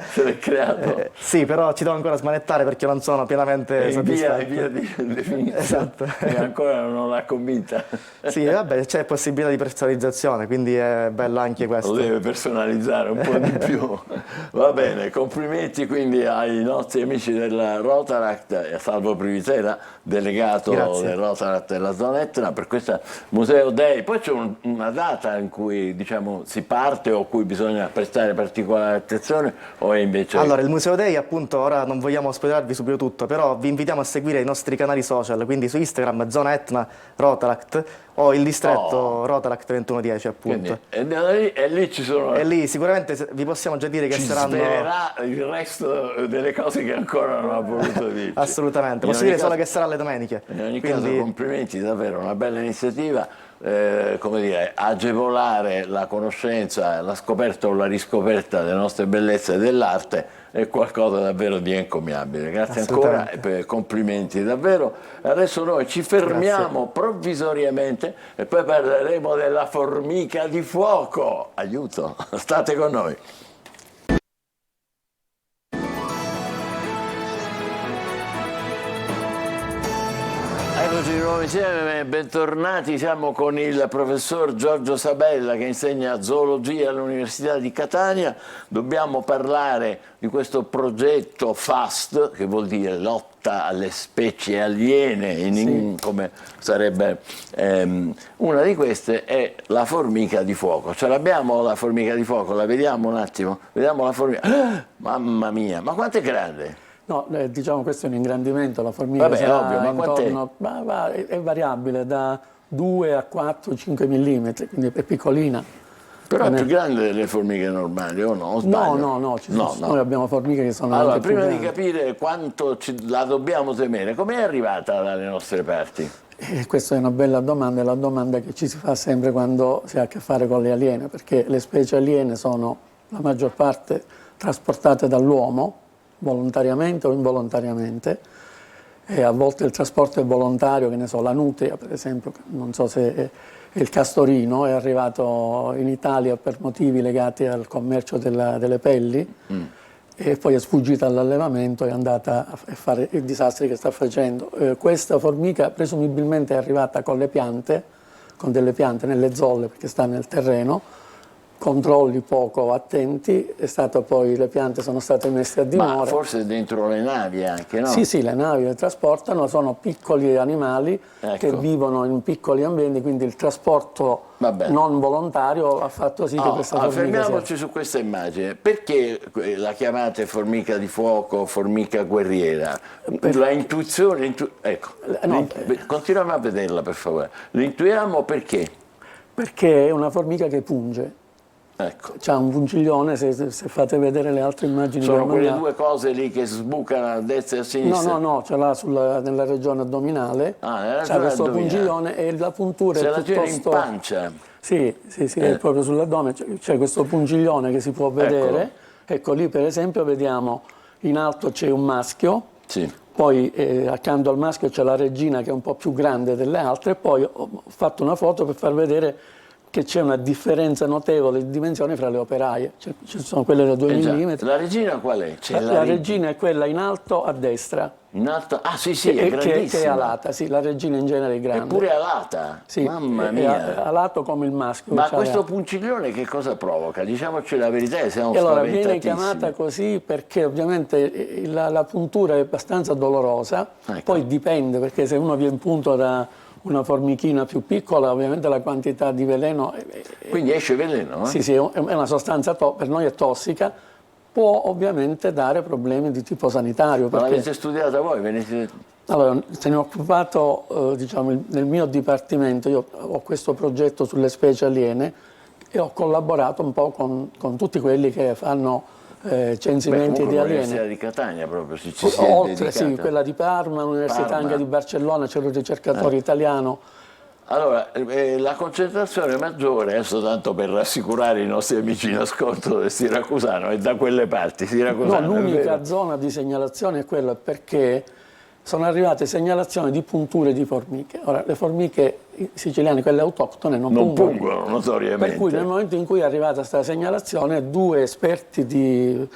Se l'è creato? Sì, però ci devo ancora smanettare perché non sono pienamente soddisfatto. In via di definizione. Esatto. E ancora non l'ha convinta. Sì, vabbè, c'è possibilità di personalizzazione, quindi è bello anche questo. Lo deve personalizzare un po' di più. Va bene, complimenti quindi ai nostri amici del Rotaract e a Salvo Privitera, delegato del Rotaract della zona Etna, per questo Museo Day. Poi c'è una data in cui diciamo si parte o a cui bisogna prestare particolare attenzione, o è invece... Allora, il Museo Day appunto, ora non vogliamo spoilerarvi subito tutto, però vi invitiamo a seguire i nostri canali social, quindi su Instagram Zona Etna Rotaract o il distretto Rotaract 2110 appunto. Quindi, e lì ci sono... E lì sicuramente vi possiamo già dire che ci saranno... svelerà il resto delle cose che ancora non ha voluto dirci. Assolutamente, posso dire solo che sarà le domeniche. In ogni caso complimenti, davvero una bella iniziativa. Come dire, agevolare la conoscenza, la scoperta o la riscoperta delle nostre bellezze dell'arte è qualcosa davvero di encomiabile. Grazie ancora e complimenti davvero. Adesso noi ci fermiamo provvisoriamente e poi parleremo della formica di fuoco. Aiuto, state con noi. Eccoci di nuovo insieme, bentornati, siamo con il professor Giorgio Sabella che insegna zoologia all'Università di Catania. Dobbiamo parlare di questo progetto FAST, che vuol dire lotta alle specie aliene, come sarebbe una di queste è la formica di fuoco. Ce l'abbiamo la formica di fuoco, la vediamo un attimo? Vediamo la formica, mamma mia, ma quanto è grande? No, diciamo questo è un ingrandimento, la formica ovvio, ma intorno, è variabile da 2 a 4, 5 mm, quindi è piccolina. Però è più grande delle formiche normali, o no? O sbaglio? No, noi abbiamo formiche che sono allora, anche prima più di capire quanto la dobbiamo temere, come è arrivata dalle nostre parti? Questa è una bella domanda, è la domanda che ci si fa sempre quando si ha a che fare con le aliene, perché le specie aliene sono la maggior parte trasportate dall'uomo, volontariamente o involontariamente, e a volte il trasporto è volontario, che ne so, la nutria per esempio, non so se il castorino è arrivato in Italia per motivi legati al commercio delle pelli e poi è sfuggita all'allevamento e è andata a fare i disastri che sta facendo. Questa formica presumibilmente è arrivata con le piante, con delle piante nelle zolle perché sta nel terreno, controlli poco attenti, le piante sono state messe a dimora. Ma forse dentro le navi anche, no? Sì, le navi le trasportano, sono piccoli animali che vivono in piccoli ambienti, quindi il trasporto non volontario ha fatto sì che questa formica fermiamoci su questa immagine. Perché la chiamate formica di fuoco, formica guerriera? La intuizione, continuiamo a vederla per favore. L'intuiamo perché? Perché è una formica che punge. Ecco. C'ha un pungiglione, se fate vedere le altre immagini. Sono quelle due cose lì che sbucano a destra e a sinistra? No, ce l'ha nella regione addominale. C'ha questo pungiglione e la puntura se è la piuttosto... tiene in pancia? Sì, è proprio sull'addome. C'è questo pungiglione che si può vedere. Ecco lì per esempio vediamo in alto c'è un maschio. Sì. Poi accanto al maschio c'è la regina che è un po' più grande delle altre. Poi ho fatto una foto per far vedere che c'è una differenza notevole di dimensioni fra le operaie, ci sono quelle da 2 mm. La regina qual è? La regina è quella in alto a destra. In alto? Ah sì, è grandissima. Che è alata, sì, la regina in genere è grande. Eppure alata? Sì, mamma mia. È alato come il maschio. Ma questo pungiglione che cosa provoca? Diciamoci la verità, siamo spaventatissimi. Viene chiamata così perché ovviamente la puntura è abbastanza dolorosa, poi dipende, perché se uno viene punto da una formichina più piccola, ovviamente la quantità di veleno... Quindi esce veleno? Sì, è una sostanza, per noi è tossica, può ovviamente dare problemi di tipo sanitario. Ma l'avete studiata voi? Allora, se ne ho occupato nel mio dipartimento, io ho questo progetto sulle specie aliene e ho collaborato un po' con tutti quelli che fanno censimenti di alieni. L'Università di Catania proprio si oltre, sì, quella di Parma, l'Università anche di Barcellona, c'è un ricercatore italiano. Allora, la concentrazione maggiore, adesso tanto per rassicurare i nostri amici in ascolto del Siracusano, è da quelle parti, Siracusano. No, l'unica zona di segnalazione è quella perché sono arrivate segnalazioni di punture di formiche. Ora, le formiche siciliane, quelle autoctone, non pungono notoriamente. Per cui nel momento in cui è arrivata questa segnalazione, 2 esperti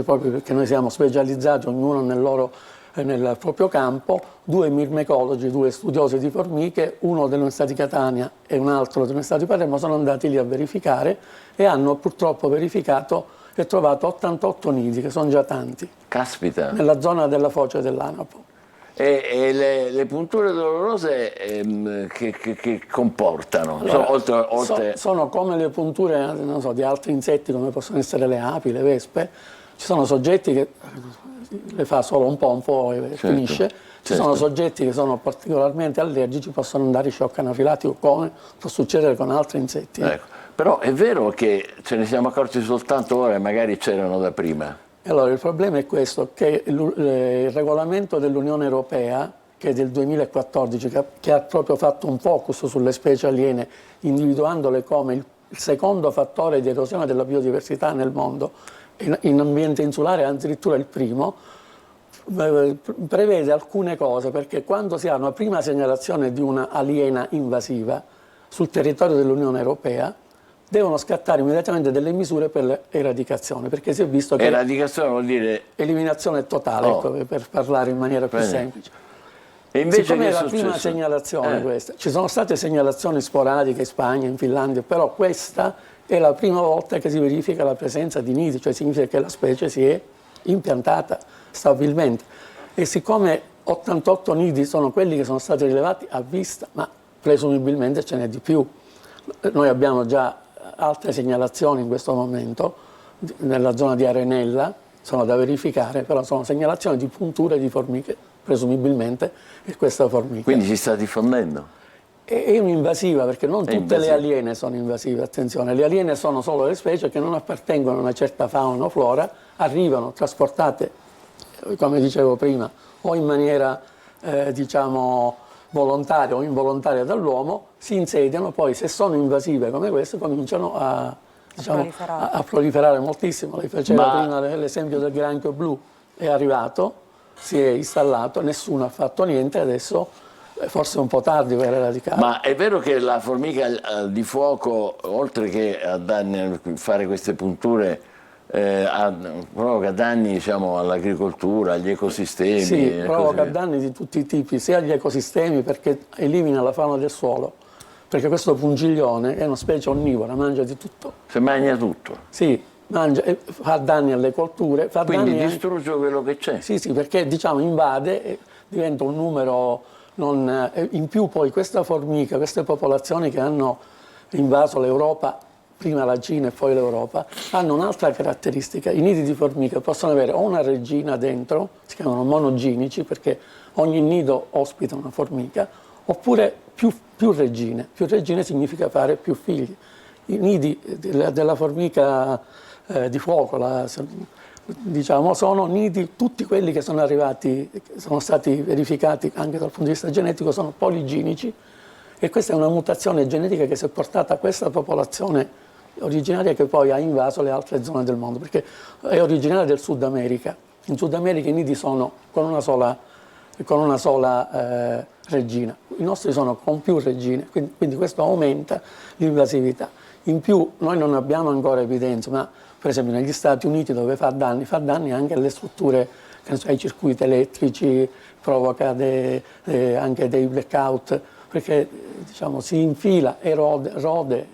proprio perché noi siamo specializzati, ognuno nel proprio campo, 2 mirmecologi, 2 studiosi di formiche, uno dell'Università di Catania e un altro dell'Università di Palermo, sono andati lì a verificare e hanno purtroppo verificato e trovato 88 nidi, che sono già tanti. Caspita! Nella zona della foce dell'Anapo. E le punture dolorose che comportano? Allora, sono come le punture non so, di altri insetti, come possono essere le api, le vespe. Ci sono soggetti che le fa solo un po' e finisce. Ci sono soggetti che sono particolarmente allergici, possono andare shock anafilattico, come può succedere con altri insetti. Ecco. Però è vero che ce ne siamo accorti soltanto ora e magari c'erano da prima. Allora, il problema è questo, che il regolamento dell'Unione Europea, che è del 2014, che ha proprio fatto un focus sulle specie aliene, individuandole come il secondo fattore di erosione della biodiversità nel mondo, in ambiente insulare addirittura il primo, prevede alcune cose, perché quando si ha una prima segnalazione di una aliena invasiva sul territorio dell'Unione Europea, devono scattare immediatamente delle misure per l'eradicazione, perché si è visto che... Eradicazione vuol dire... Eliminazione totale, ecco, per parlare in maniera più semplice. E invece siccome che è la prima segnalazione questa, ci sono state segnalazioni sporadiche in Spagna, in Finlandia, però questa è la prima volta che si verifica la presenza di nidi, cioè significa che la specie si è impiantata stabilmente. E siccome 88 nidi sono quelli che sono stati rilevati a vista, ma presumibilmente ce n'è di più. Noi abbiamo già altre segnalazioni in questo momento nella zona di Arenella, sono da verificare, però sono segnalazioni di punture di formiche, presumibilmente, e questa formica. Quindi si sta diffondendo? È un'invasiva, perché non tutte le aliene sono invasive, attenzione, le aliene sono solo le specie che non appartengono a una certa fauna o flora, arrivano trasportate, come dicevo prima, o in maniera, diciamo, volontaria o involontaria dall'uomo, si insediano, poi se sono invasive come queste cominciano a proliferare moltissimo. Lei faceva prima l'esempio del granchio blu, è arrivato, si è installato, nessuno ha fatto niente, adesso Forse un po' tardi per eradicare. Ma è vero che la formica di fuoco, oltre che a fare queste punture, provoca danni, diciamo, all'agricoltura, agli ecosistemi? Sì, provoca danni di tutti i tipi, sia agli ecosistemi perché elimina la fauna del suolo, perché questo pungiglione è una specie onnivora, mangia di tutto. Se mangia tutto? Sì, mangia e fa danni alle colture. Quindi distrugge quello che c'è? Sì, sì, perché diciamo invade e diventa un numero non... In più poi questa formica, queste popolazioni che hanno invaso l'Europa, prima la Cina e poi l'Europa, hanno un'altra caratteristica. I nidi di formiche possono avere o una regina dentro, si chiamano monoginici perché ogni nido ospita una formica, oppure più regine. Più regine significa fare più figli. I nidi della formica di fuoco, diciamo, sono nidi, tutti quelli che sono arrivati, sono stati verificati anche dal punto di vista genetico, sono poliginici, e questa è una mutazione genetica che si è portata a questa popolazione originaria che poi ha invaso le altre zone del mondo, perché è originaria del Sud America. In Sud America i nidi sono con una sola regina, i nostri sono con più regine, quindi questo aumenta l'invasività. In più noi non abbiamo ancora evidenza, ma per esempio negli Stati Uniti dove fa danni anche alle strutture, ai circuiti elettrici, provoca anche dei blackout, perché diciamo, si infila, rode.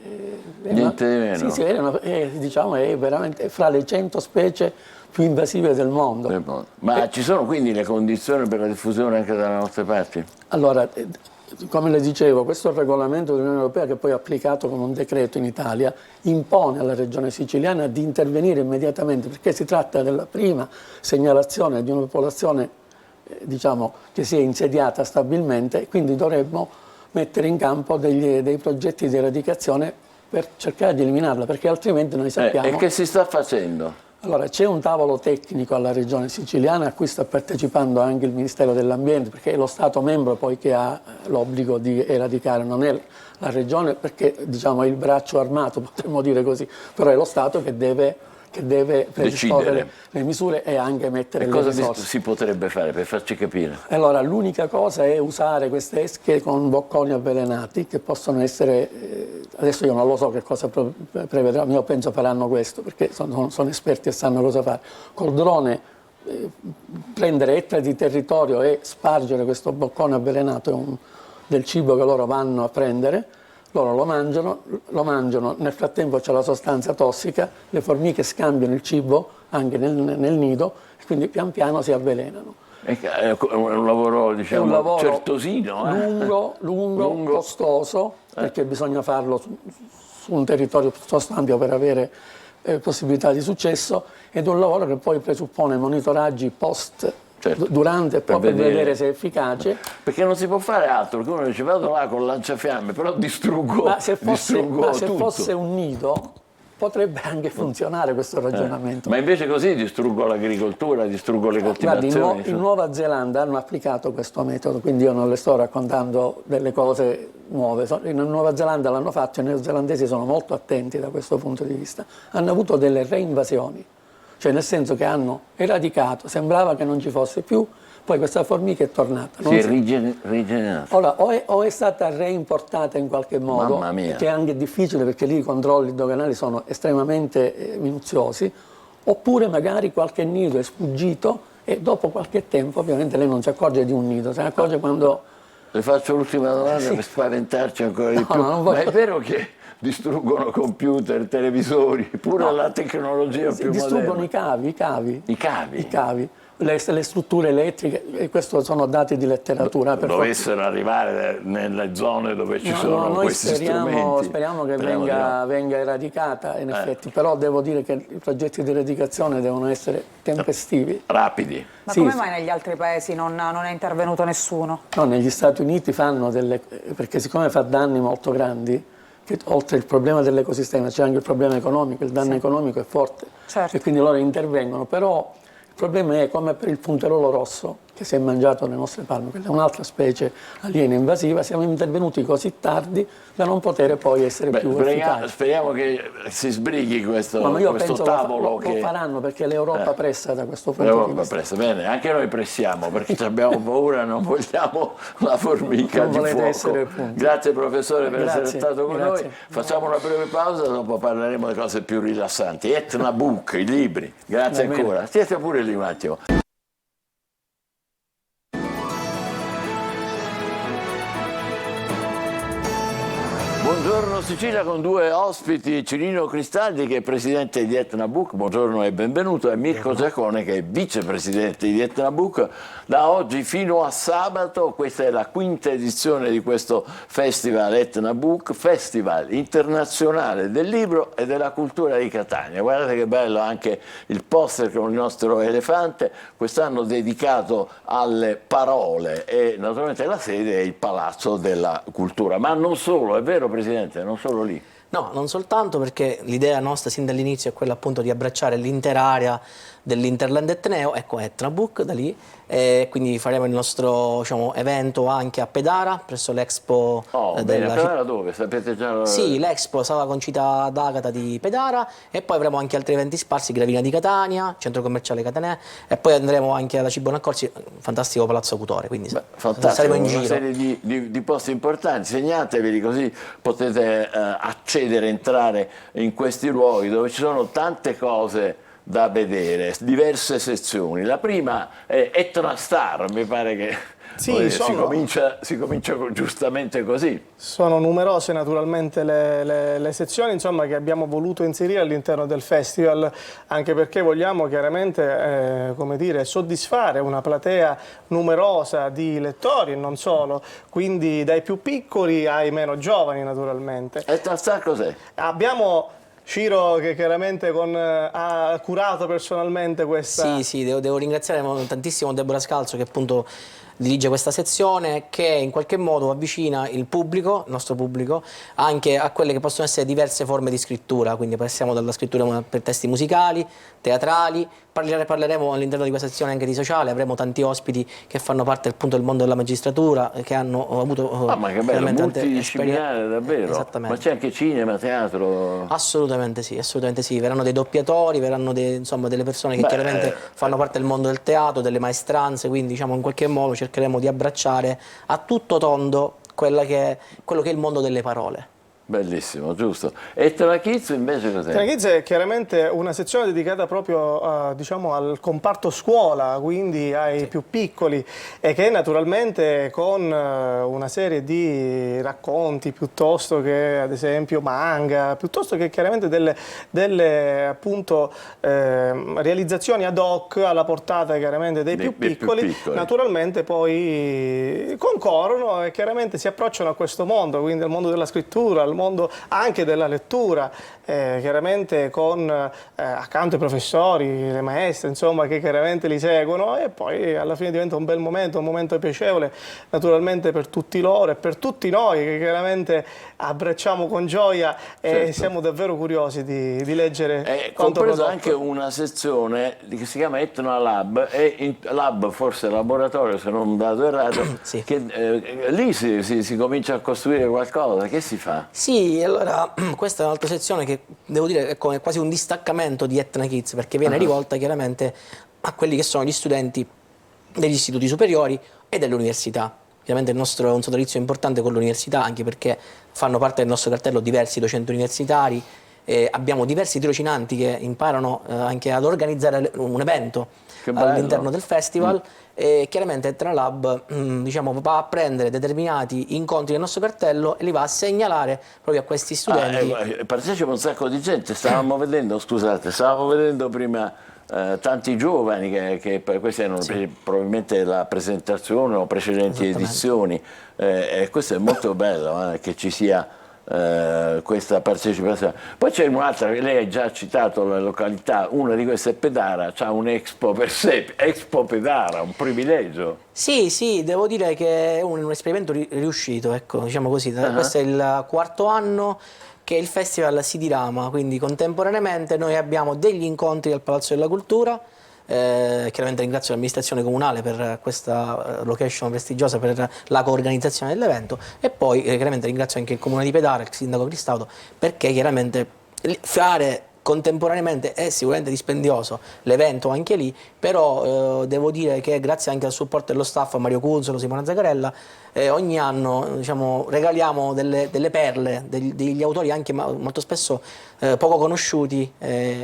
Niente di meno. Sì, diciamo, è veramente fra le 100 specie più invasive del mondo. Ma ci sono quindi le condizioni per la diffusione anche dalle nostre parti? Allora, come le dicevo, questo regolamento dell'Unione Europea, che poi è applicato con un decreto in Italia, impone alla regione siciliana di intervenire immediatamente, perché si tratta della prima segnalazione di una popolazione diciamo, che si è insediata stabilmente, e quindi dovremmo mettere in campo dei progetti di eradicazione per cercare di eliminarla, perché altrimenti noi sappiamo... E che si sta facendo? Allora, c'è un tavolo tecnico alla regione siciliana a cui sta partecipando anche il Ministero dell'Ambiente, perché è lo Stato membro poi che ha l'obbligo di eradicare, non è la regione, perché diciamo, è il braccio armato, potremmo dire così, però è lo Stato che deve predisporre le misure e anche mettere le risorse. Cosa si potrebbe fare per farci capire? Allora, l'unica cosa è usare queste esche con bocconi avvelenati che possono essere, adesso io non lo so che cosa prevedranno, io penso faranno questo perché sono esperti e sanno cosa fare. Col drone prendere ettari di territorio e spargere questo boccone avvelenato del cibo che loro vanno a prendere. Loro lo mangiano, nel frattempo c'è la sostanza tossica, le formiche scambiano il cibo anche nel nido e quindi pian piano si avvelenano. È un lavoro, diciamo, è un lavoro certosino. Lungo, costoso, perché bisogna farlo su un territorio piuttosto ampio per avere possibilità di successo, ed è un lavoro che poi presuppone monitoraggi durante, per vedere se è efficace. Perché non si può fare altro, perché uno dice vado là con lanciafiamme, però distruggo ma se tutto. Fosse un nido potrebbe anche funzionare questo ragionamento. Ma invece così distruggo l'agricoltura, distruggo le coltivazioni. Guardi, in Nuova Zelanda hanno applicato questo metodo, quindi io non le sto raccontando delle cose nuove. In Nuova Zelanda l'hanno fatto, i neozelandesi sono molto attenti da questo punto di vista. Hanno avuto delle reinvasioni. Cioè nel senso che hanno eradicato, sembrava che non ci fosse più, poi questa formica è tornata. Si è rigenerata. Ora, o è stata reimportata in qualche modo, che è anche difficile perché lì i controlli doganali sono estremamente minuziosi, oppure magari qualche nido è sfuggito e dopo qualche tempo ovviamente lei non si accorge di un nido, se ne accorge quando... Le faccio l'ultima domanda per spaventarci ancora di più. Ma è vero che distruggono computer, televisori, pure la tecnologia più distruggono moderna? I cavi, le strutture elettriche, e questo sono dati di letteratura. Dovessero arrivare nelle zone dove ci sono questi strumenti. Speriamo che venga eradicata, in effetti, però devo dire che i progetti di eradicazione devono essere tempestivi. Rapidi. Ma come mai negli altri paesi non è intervenuto nessuno? No, negli Stati Uniti fanno perché siccome fa danni molto grandi, che oltre il problema dell'ecosistema c'è anche il problema economico, il danno economico è forte, e quindi loro intervengono, però il problema è come per il punteruolo rosso, che si è mangiato le nostre palme, quella è un'altra specie aliena invasiva. Siamo intervenuti così tardi da non poter poi essere più efficaci. Speriamo che si sbrighi questo, Ma io questo penso tavolo. lo faranno, perché l'Europa pressa da questo punto di L'Europa vista. pressa, bene, anche noi pressiamo perché abbiamo paura, non vogliamo la formica Non di volete fuoco. essere punti. Grazie professore per essere Grazie, stato con grazie. noi. Facciamo una breve pausa, dopo parleremo di cose più rilassanti. Etna Book, i libri. Grazie Va ancora. bene. Siete pure lì un attimo. Buongiorno Sicilia con due ospiti, Cirino Cristaldi che è presidente di Etna Book, buongiorno e benvenuto, e Mirko Giacone che è vicepresidente di Etna Book. Da oggi fino a sabato, questa è la quinta edizione di questo festival Etna Book, festival internazionale del libro e della cultura di Catania. Guardate che bello anche il poster con il nostro elefante, quest'anno dedicato alle parole, e naturalmente la sede è il Palazzo della Cultura, ma non solo, è vero Presidente, non solo lì. No, non soltanto, perché l'idea nostra sin dall'inizio è quella appunto di abbracciare l'intera area dell'Interland Etneo, ecco Etna Book da lì, e quindi faremo il nostro, diciamo, evento anche a Pedara, presso l'Expo Bene, Pedara dove? Sapete già? Sì, l'Expo, Sala Concita d'Agata di Pedara, e poi avremo anche altri eventi sparsi, Gravina di Catania, Centro Commerciale Catanè, e poi andremo anche alla Cibona Accorsi, fantastico Palazzo Cutore, quindi fantastico, saremo in una giro. serie di posti importanti, segnateveli così potete accedere, entrare in questi luoghi dove ci sono tante cose da vedere, diverse sezioni. La prima è Etna Star, mi pare che sì, si comincia giustamente così. Sono numerose naturalmente le sezioni, insomma, che abbiamo voluto inserire all'interno del festival, anche perché vogliamo chiaramente come dire, soddisfare una platea numerosa di lettori e non solo, quindi dai più piccoli ai meno giovani naturalmente. Etna Star cos'è? Abbiamo Ciro che chiaramente ha curato personalmente questa... Sì, devo ringraziare tantissimo Deborah Scalzo che appunto dirige questa sezione, che in qualche modo avvicina il pubblico, il nostro pubblico, anche a quelle che possono essere diverse forme di scrittura, quindi passiamo dalla scrittura per testi musicali, teatrali, parleremo all'interno di questa sezione anche di sociale, avremo tanti ospiti che fanno parte appunto del mondo della magistratura, che hanno avuto ma che bello, multidisciplinare davvero. Esattamente. Ma c'è anche cinema, teatro? Assolutamente sì, verranno dei doppiatori, verranno insomma, delle persone che chiaramente fanno parte del mondo del teatro, delle maestranze, quindi diciamo in qualche modo cercheremo di abbracciare a tutto tondo quello che è il mondo delle parole. Bellissimo, giusto. E Etna Kids invece cos'è? Etna Kids è chiaramente una sezione dedicata proprio diciamo, al comparto scuola, quindi ai più piccoli, e che naturalmente con una serie di racconti piuttosto che ad esempio manga, piuttosto che chiaramente delle appunto realizzazioni ad hoc alla portata chiaramente dei più piccoli, naturalmente poi concorrono e chiaramente si approcciano a questo mondo, quindi al mondo della scrittura, al mondo anche della lettura, chiaramente con accanto ai professori, le maestre, insomma, che chiaramente li seguono, e poi alla fine diventa un bel momento, un momento piacevole naturalmente per tutti loro e per tutti noi che chiaramente abbracciamo con gioia e siamo davvero curiosi di leggere. Compreso anche una sezione che si chiama Etna Lab, e Lab forse laboratorio se non vado errato, che lì si comincia a costruire qualcosa, che si fa? Sì, allora questa è un'altra sezione che devo dire è quasi un distaccamento di Etna Kids, perché viene rivolta chiaramente a quelli che sono gli studenti degli istituti superiori e delle università. Ovviamente il nostro è un sodalizio importante con l'università, anche perché fanno parte del nostro cartello diversi docenti universitari, abbiamo diversi tirocinanti che imparano anche ad organizzare un evento all'interno del festival, e chiaramente Etna Lab diciamo, va a prendere determinati incontri del nostro cartello e li va a segnalare proprio a questi studenti. Partecipa un sacco di gente, stavamo vedendo prima tanti giovani che queste erano probabilmente la presentazione o precedenti edizioni, e questo è molto bello che ci sia questa partecipazione. Poi c'è un'altra, lei ha già citato la località, una di queste è Pedara, c'ha un Expo per sé, Expo Pedara, un privilegio. Sì, devo dire che è un esperimento riuscito, ecco, diciamo così. Questo è il quarto anno che il festival si dirama, quindi contemporaneamente noi abbiamo degli incontri al Palazzo della Cultura, Chiaramente ringrazio l'amministrazione comunale per questa location prestigiosa, per la coorganizzazione dell'evento, e poi chiaramente ringrazio anche il comune di Pedara, il sindaco Cristaudo, perché chiaramente fare contemporaneamente è sicuramente dispendioso l'evento anche lì, però devo dire che grazie anche al supporto dello staff, Mario Cunzolo, Simona Zaccarella, ogni anno diciamo, regaliamo delle perle, degli autori anche molto spesso poco conosciuti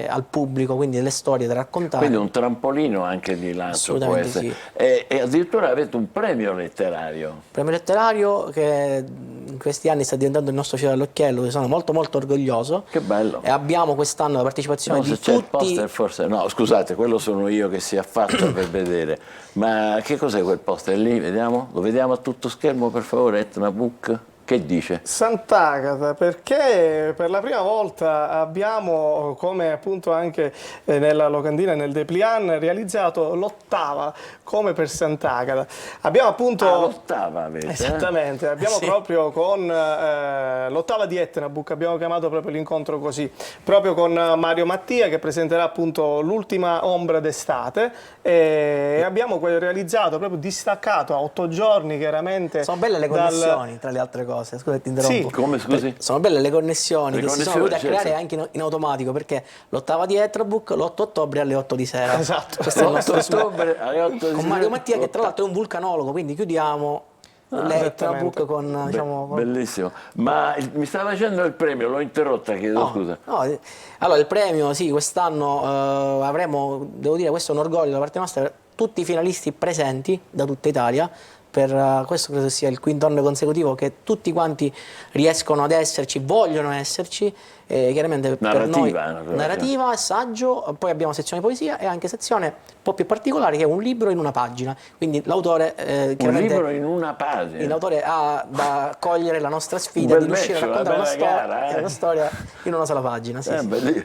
al pubblico, quindi delle storie da raccontare. Quindi un trampolino anche di lancio può essere. Sì. E addirittura avete un premio letterario. Premio letterario che in questi anni sta diventando il nostro fiore all'occhiello, sono molto molto orgoglioso. Che bello. E abbiamo quest'anno la partecipazione No, di se c'è il tutti. poster forse no, scusate, quello sono io che si affatto per vedere. Ma che cos'è quel poster lì? Vediamo? Lo vediamo a tutto schermo per favore, Etna Book? Che dice? Sant'Agata, perché per la prima volta abbiamo, come appunto anche nella locandina e nel dépliant, realizzato l'ottava come per Sant'Agata. Abbiamo appunto... l'ottava avete? Esattamente, abbiamo proprio con l'ottava di Etna Book, abbiamo chiamato proprio l'incontro così, proprio con Mario Mattia che presenterà appunto l'ultima ombra d'estate, e abbiamo realizzato proprio distaccato a 8 giorni chiaramente. Sono belle le connessioni tra le altre cose. Scusa, ti interrompo. Sì, come scusi? Sono belle le connessioni che si sono venute a creare anche in automatico, perché l'ottava di Etrabook l'8 ottobre alle 8 di sera. Esatto. Questo è il nostro ottobre alle 8 di sera. con Mario Mattia, che tra l'altro è un vulcanologo, quindi chiudiamo l'Etrabook con, diciamo, bellissimo. Ma mi stava facendo il premio, l'ho interrotta, chiedo scusa. No. Allora, il premio, sì, quest'anno avremo, devo dire, questo è un orgoglio da parte nostra, tutti i finalisti presenti da tutta Italia. Per questo credo sia il quinto anno consecutivo che tutti quanti riescono ad esserci, vogliono esserci, chiaramente per noi narrativa, saggio, poi abbiamo sezione poesia e anche sezione un po' più particolare che è un libro in una pagina, quindi l'autore un libro in una pagina, l'autore ha da cogliere la nostra sfida di riuscire a raccontare una storia in una sola pagina. Sì,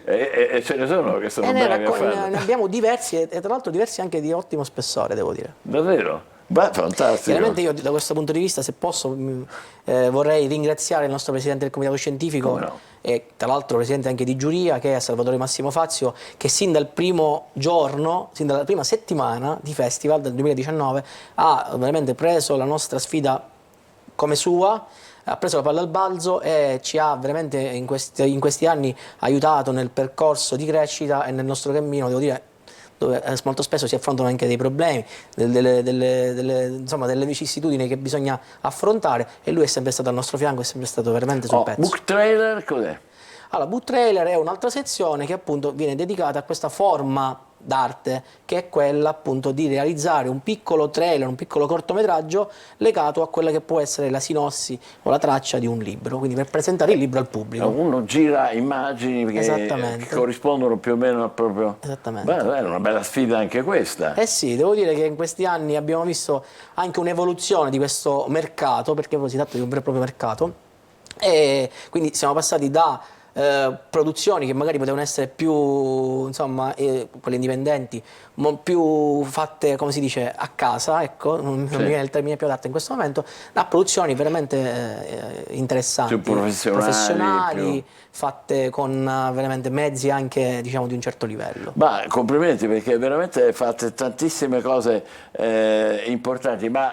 e ce ne sono che sono bravi a farlo. Ne abbiamo diversi e tra l'altro diversi anche di ottimo spessore, devo dire. Davvero? Beh, fantastico. Chiaramente io da questo punto di vista, se posso, vorrei ringraziare il nostro presidente del comitato scientifico e tra l'altro presidente anche di giuria, che è Salvatore Massimo Fazio, che sin dal primo giorno, sin dalla prima settimana di festival del 2019 ha veramente preso la nostra sfida come sua, ha preso la palla al balzo e ci ha veramente in questi anni aiutato nel percorso di crescita e nel nostro cammino, devo dire, dove molto spesso si affrontano anche dei problemi, insomma, delle vicissitudini che bisogna affrontare, e lui è sempre stato al nostro fianco, è sempre stato veramente sul pezzo. Book Trailer cos'è? Allora, Book Trailer è un'altra sezione che appunto viene dedicata a questa forma d'arte, che è quella appunto di realizzare un piccolo trailer, un piccolo cortometraggio legato a quella che può essere la sinossi o la traccia di un libro, quindi per presentare il libro al pubblico. Uno gira immagini che corrispondono più o meno al proprio... Esattamente. Beh, è una bella sfida anche questa. Eh sì, devo dire che in questi anni abbiamo visto anche un'evoluzione di questo mercato, perché poi si tratta di un vero e proprio mercato, e quindi siamo passati da produzioni che magari potevano essere più, insomma, quelle indipendenti, più fatte, come si dice, a casa, ecco, non mi viene il termine più adatto in questo momento, a produzioni veramente interessanti, più professionali, fatte con veramente mezzi anche, diciamo, di un certo livello. Ma complimenti, perché veramente fate tantissime cose importanti, ma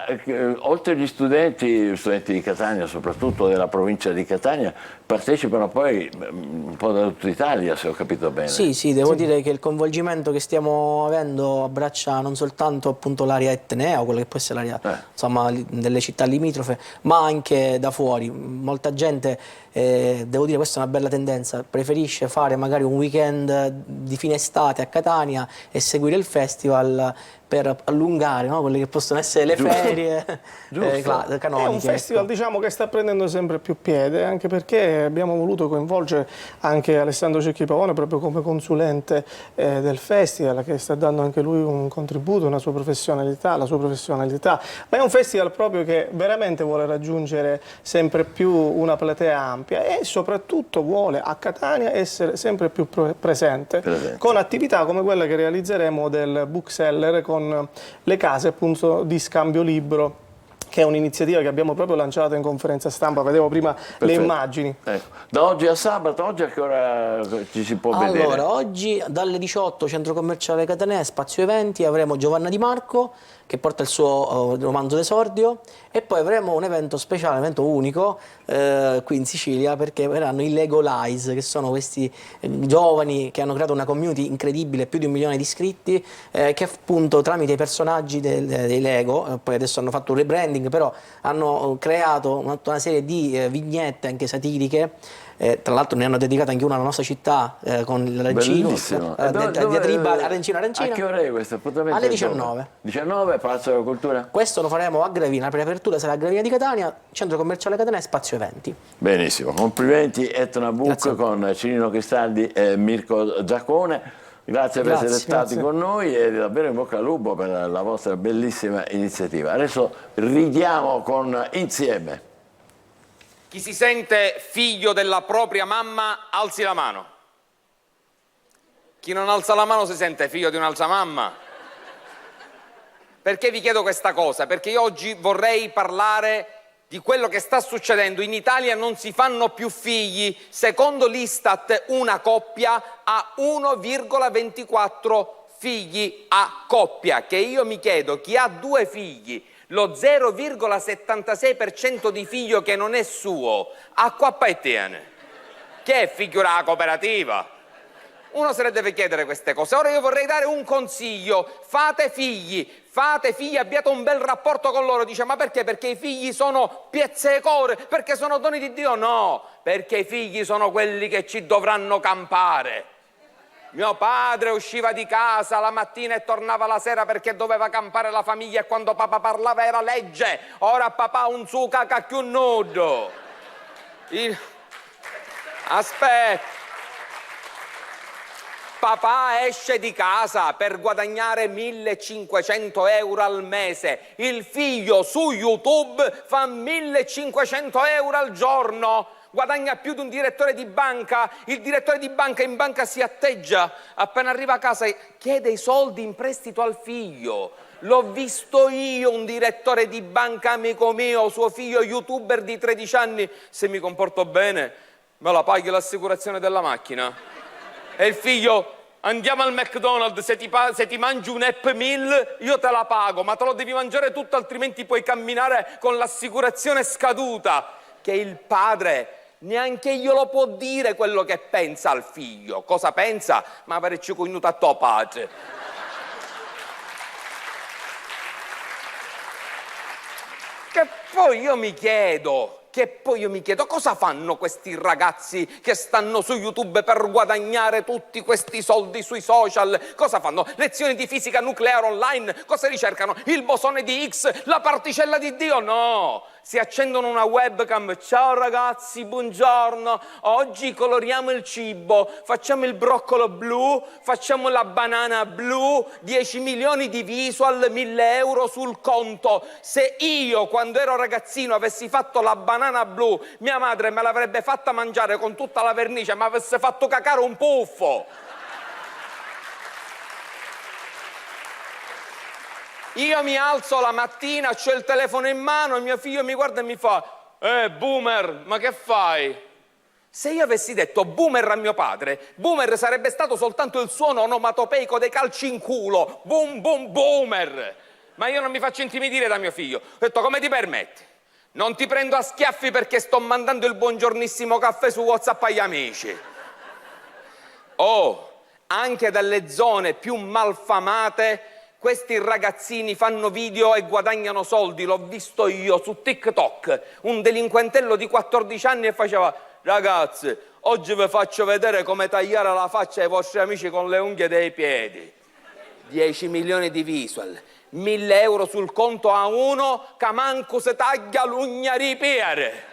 oltre agli studenti di Catania, soprattutto della provincia di Catania, partecipano poi un po' da tutta Italia, se ho capito bene. Sì, devo dire che il coinvolgimento che stiamo avendo abbraccia non soltanto appunto l'area etnea, o quella che può essere l'area insomma delle città limitrofe, ma anche da fuori. Molta gente, devo dire, questa è una bella tendenza, preferisce fare magari un weekend di fine estate a Catania e seguire il festival per allungare, no? Quelle che possono essere le ferie canoniche. È un festival, diciamo, che sta prendendo sempre più piede, anche perché abbiamo voluto coinvolgere anche Alessandro Cecchi Pavone proprio come consulente del festival, che sta dando anche lui un contributo, una sua professionalità, la sua professionalità. Ma è un festival proprio che veramente vuole raggiungere sempre più una platea ampia e soprattutto vuole a Catania essere sempre più presente. Con attività come quella che realizzeremo del bookseller, con le case appunto di scambio libro che è un'iniziativa che abbiamo proprio lanciato in conferenza stampa, vedevo prima le immagini. Ecco. Da oggi a sabato, oggi a che ora ci si può vedere? Allora, oggi dalle 18, Centro Commerciale Catanea, Spazio Eventi, avremo Giovanna Di Marco che porta il suo romanzo d'esordio, e poi avremo un evento speciale, un evento unico qui in Sicilia, perché verranno i Lego Lies, che sono questi giovani che hanno creato una community incredibile, più di 1 milione di iscritti, che appunto tramite i personaggi dei Lego, poi adesso hanno fatto un rebranding, però hanno creato una serie di vignette anche satiriche. Tra l'altro ne hanno dedicato anche una alla nostra città con l'arancino, diatriba arancino. A che ora è questo appuntamento? Alle 19. 19, Palazzo della Cultura? Questo lo faremo a Gravina, la preapertura sarà a Gravina di Catania, Centro Commerciale Catanea, Spazio Eventi. Benissimo, complimenti Etna Book con Cirino Cristaldi e Mirko Zaccone. Grazie per essere stati con noi e davvero in bocca al lupo per la vostra bellissima iniziativa. Adesso ridiamo insieme. Chi si sente figlio della propria mamma, alzi la mano. Chi non alza la mano si sente figlio di un'altra mamma. Perché vi chiedo questa cosa? Perché io oggi vorrei parlare di quello che sta succedendo. In Italia non si fanno più figli. Secondo l'Istat una coppia ha 1,24 figli a coppia. Che io mi chiedo, chi ha 2 figli, lo 0,76% di figlio che non è suo, a quappa e tiene? Che è figlio della cooperativa? Uno se ne deve chiedere queste cose. Ora io vorrei dare un consiglio: fate figli, abbiate un bel rapporto con loro. Dice, ma perché? Perché i figli sono piezze e core, perché sono doni di Dio? No, perché i figli sono quelli che ci dovranno campare. Mio padre usciva di casa la mattina e tornava la sera perché doveva campare la famiglia, e quando papà parlava era legge. Ora papà un su caca più nudo. Aspetta. Papà esce di casa per guadagnare 1.500 euro al mese. Il figlio su YouTube fa 1.500 euro al giorno. Guadagna più di un direttore di banca. Il direttore di banca in banca si atteggia, appena arriva a casa chiede i soldi in prestito al figlio. L'ho visto io, un direttore di banca amico mio, suo figlio youtuber di 13 anni. Se mi comporto bene, me la paghi l'assicurazione della macchina? E il figlio, andiamo al McDonald's, se ti mangi un Happy Meal io te la pago, ma te lo devi mangiare tutto, altrimenti puoi camminare con l'assicurazione scaduta. Che il padre neanche glielo può dire quello che pensa al figlio. Cosa pensa? Ma parecchio cognuto a tuo padre. Che poi io mi chiedo cosa fanno questi ragazzi che stanno su YouTube per guadagnare tutti questi soldi sui social? Cosa fanno? Lezioni di fisica nucleare online? Cosa ricercano? Il bosone di Higgs? La particella di Dio? No! Si accendono una webcam. Ciao ragazzi, buongiorno. Oggi coloriamo il cibo. Facciamo il broccolo blu, facciamo la banana blu, 10 milioni di visual, 1.000 euro sul conto. Se io, quando ero ragazzino, avessi fatto la banana blu, mia madre me l'avrebbe fatta mangiare con tutta la vernice, ma avesse fatto cacare un puffo. Io mi alzo la mattina, c'ho il telefono in mano, mio figlio mi guarda e mi fa: boomer, ma che fai? Se io avessi detto boomer a mio padre, boomer sarebbe stato soltanto il suono onomatopeico dei calci in culo. Boom, boom, boomer. Ma io non mi faccio intimidire da mio figlio. Ho detto, come ti permetti? Non ti prendo a schiaffi perché sto mandando il buongiornissimo caffè su WhatsApp agli amici. Oh, anche dalle zone più malfamate questi ragazzini fanno video e guadagnano soldi. L'ho visto io su TikTok. Un delinquentello di 14 anni e faceva: ragazzi, oggi vi faccio vedere come tagliare la faccia ai vostri amici con le unghie dei piedi. 10 milioni di visual, 1.000 euro sul conto a uno che manco se taglia l'ugna di piede.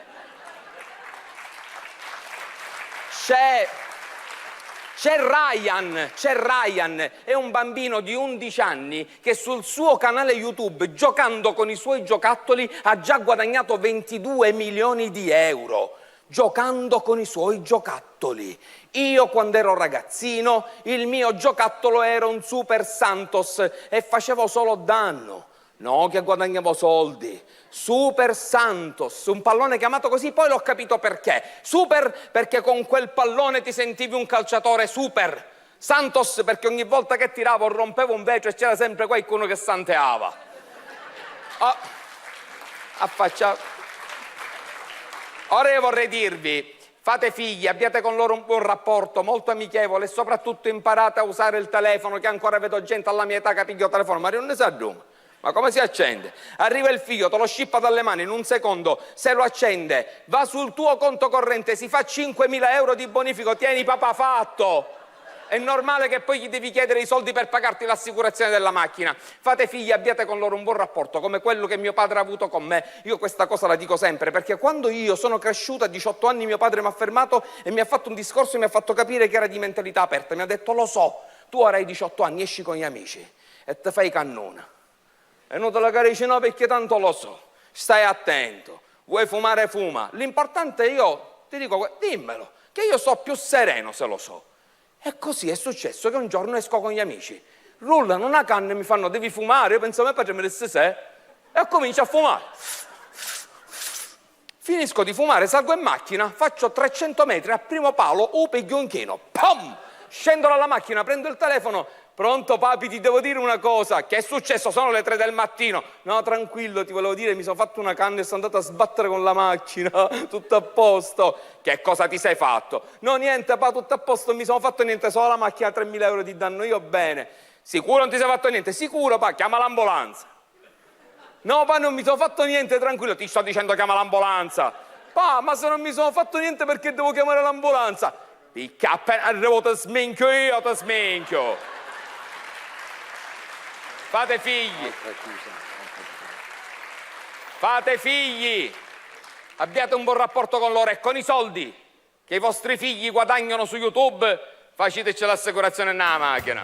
C'è Ryan, è un bambino di 11 anni che sul suo canale YouTube, giocando con i suoi giocattoli, ha già guadagnato 22 milioni di euro. Giocando con i suoi giocattoli. Io, quando ero ragazzino, il mio giocattolo era un Super Santos e facevo solo danno. No, che guadagnavo soldi. Super Santos, un pallone chiamato così, poi l'ho capito perché. Super perché con quel pallone ti sentivi un calciatore super. Santos perché ogni volta che tiravo rompevo un vetro e c'era sempre qualcuno che santeava. Ora io vorrei dirvi, fate figli, abbiate con loro un buon rapporto, molto amichevole e soprattutto imparate a usare il telefono, che ancora vedo gente alla mia età che piglia il telefono, ma non ne sa dove. Ma come si accende? Arriva il figlio, te lo scippa dalle mani in un secondo, se lo accende, va sul tuo conto corrente, si fa 5.000 euro di bonifico, tieni papà fatto! È normale che poi gli devi chiedere i soldi per pagarti l'assicurazione della macchina. Fate figli, abbiate con loro un buon rapporto, come quello che mio padre ha avuto con me. Io questa cosa la dico sempre, perché quando io sono cresciuta a 18 anni mio padre mi ha fermato e mi ha fatto un discorso e mi ha fatto capire che era di mentalità aperta. Mi ha detto, lo so, tu ora hai 18 anni, esci con gli amici e te fai cannone. E non te la carici no perché tanto lo so, stai attento, vuoi fumare fuma. L'importante io, ti dico, dimmelo, che io so più sereno se lo so. E così è successo che un giorno esco con gli amici, rullano una canna e mi fanno devi fumare, io penso mio padre mi disse se, e comincio a fumare. Finisco di fumare, salgo in macchina, faccio 300 metri, al primo palo, piglio un chino, pam! Scendo dalla macchina, prendo il telefono, pronto papi, ti devo dire una cosa, che è successo, sono le 3 del mattino. No, tranquillo, ti volevo dire, mi sono fatto una canna e sono andato a sbattere con la macchina, tutto a posto. Che cosa ti sei fatto? No, niente, pa, tutto a posto, mi sono fatto niente, solo la macchina 3.000 euro di danno, io bene. Sicuro non ti sei fatto niente? Sicuro, pa, chiama l'ambulanza. No, pa, non mi sono fatto niente, tranquillo, ti sto dicendo chiama l'ambulanza. Pa, ma se non mi sono fatto niente perché devo chiamare l'ambulanza? Picca appena arrivo te sminchio io, te sminchio. Fate figli. Fate figli. Abbiate un buon rapporto con loro e con i soldi che i vostri figli guadagnano su YouTube, faceteci l'assicurazione nella macchina.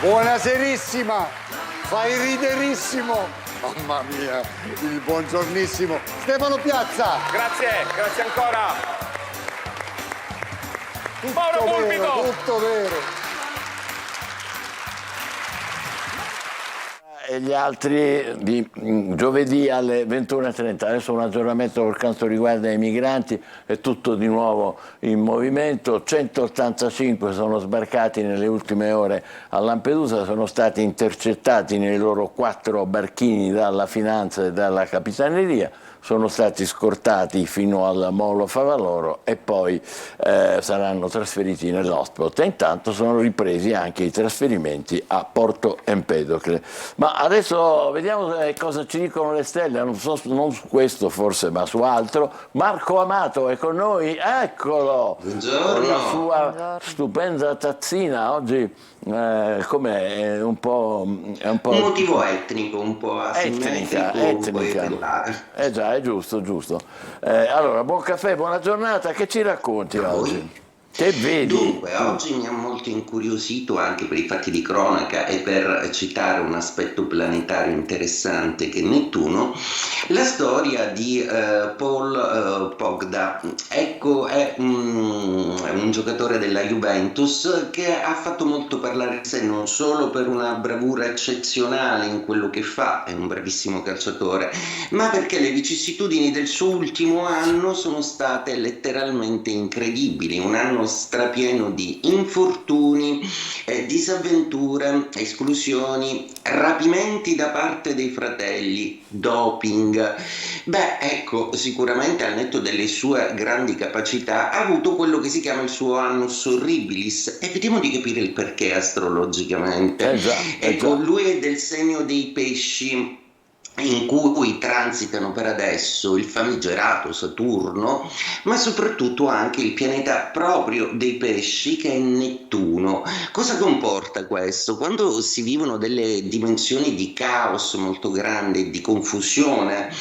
Buonaserissima, fai riderissimo. Mamma mia, il buongiornissimo Stefano Piazza. Grazie, grazie ancora. Un Paolo Pulpito. Tutto vero. E gli altri di giovedì alle 21:30. Adesso un aggiornamento per quanto riguarda i migranti, è tutto di nuovo in movimento. 185 sono sbarcati nelle ultime ore a Lampedusa, sono stati intercettati nei loro 4 barchini dalla Finanza e dalla Capitaneria, sono stati scortati fino al molo Favaloro e poi saranno trasferiti nell'hotspot. E intanto sono ripresi anche i trasferimenti a Porto Empedocle. Ma adesso vediamo cosa ci dicono le stelle, non su questo forse, ma su altro. Marco Amato è con noi, eccolo! Buongiorno! Con la sua stupenda tazzina, oggi com'è? È un po'... un motivo etnico, un po' asimmetrico, un po' irregolare. Già, è giusto, giusto. Allora, buon caffè, buona giornata, che ci racconti oggi? Che vedi? Dunque, oggi mi ha molto incuriosito anche per i fatti di cronaca e per citare un aspetto planetario interessante che è Nettuno, la storia di Paul Pogba. Ecco, è un giocatore della Juventus che ha fatto molto parlare di sé, non solo per una bravura eccezionale in quello che fa, è un bravissimo calciatore, ma perché le vicissitudini del suo ultimo anno sono state letteralmente incredibili. Un anno strapieno di infortuni, disavventure, esclusioni, rapimenti da parte dei fratelli, doping. Beh, ecco, sicuramente al netto delle sue grandi capacità ha avuto quello che si chiama il suo annus horribilis e vediamo di capire il perché astrologicamente. Ecco, lui è del segno dei pesci, in cui transitano per adesso il famigerato Saturno, ma soprattutto anche il pianeta proprio dei pesci che è Nettuno. Cosa comporta questo? Quando si vivono delle dimensioni di caos molto grandi, di confusione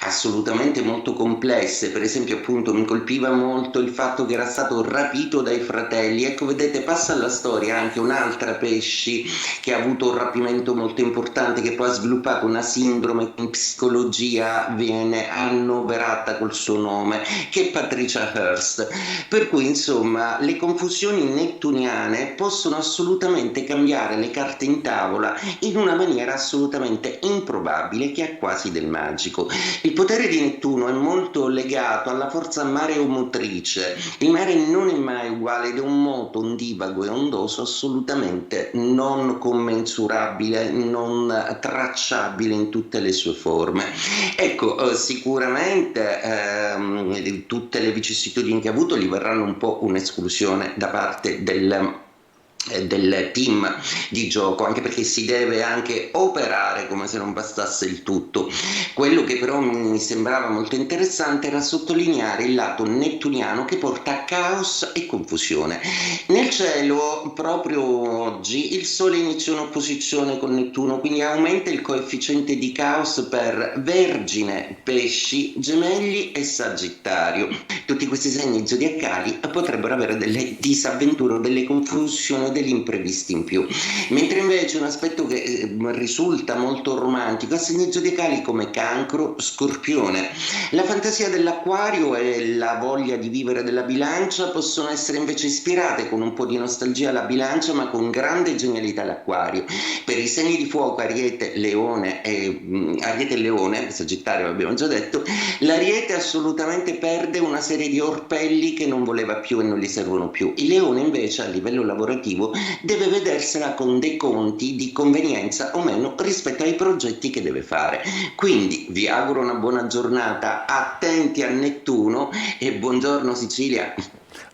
assolutamente molto complesse, per esempio appunto mi colpiva molto il fatto che era stato rapito dai fratelli. Ecco, vedete, passa alla storia anche un'altra pesci che ha avuto un rapimento molto importante, che poi ha sviluppato una sindrome nome che in psicologia viene annoverata col suo nome, che è Patricia Hearst. Per cui insomma le confusioni nettuniane possono assolutamente cambiare le carte in tavola in una maniera assolutamente improbabile, che ha quasi del magico. Il potere di Nettuno è molto legato alla forza mareomotrice. Il mare non è mai uguale ed è un moto ondivago e ondoso assolutamente non commensurabile, non tracciabile in tutte le sue forme. Ecco, sicuramente tutte le vicissitudini che ha avuto gli verranno un po' un'esclusione da parte del team di gioco, anche perché si deve anche operare come se non bastasse il tutto. Quello che però mi sembrava molto interessante era sottolineare il lato nettuniano che porta a caos e confusione. Nel cielo proprio oggi il Sole inizia un'opposizione con Nettuno, quindi aumenta il coefficiente di caos per Vergine, Pesci, Gemelli e Sagittario. Tutti questi segni zodiacali potrebbero avere delle disavventure o delle confusioni, degli imprevisti in più, mentre invece un aspetto che risulta molto romantico ha segni zodiacali come Cancro, Scorpione. La fantasia dell'Acquario e la voglia di vivere della Bilancia possono essere invece ispirate con un po' di nostalgia alla Bilancia, ma con grande genialità l'Acquario. Per i segni di fuoco Ariete, Leone e Sagittario abbiamo già detto, l'Ariete assolutamente perde una serie di orpelli che non voleva più e non gli servono più. Il Leone invece a livello lavorativo deve vedersela con dei conti di convenienza o meno rispetto ai progetti che deve fare. Quindi vi auguro una buona giornata, attenti a Nettuno e buongiorno Sicilia.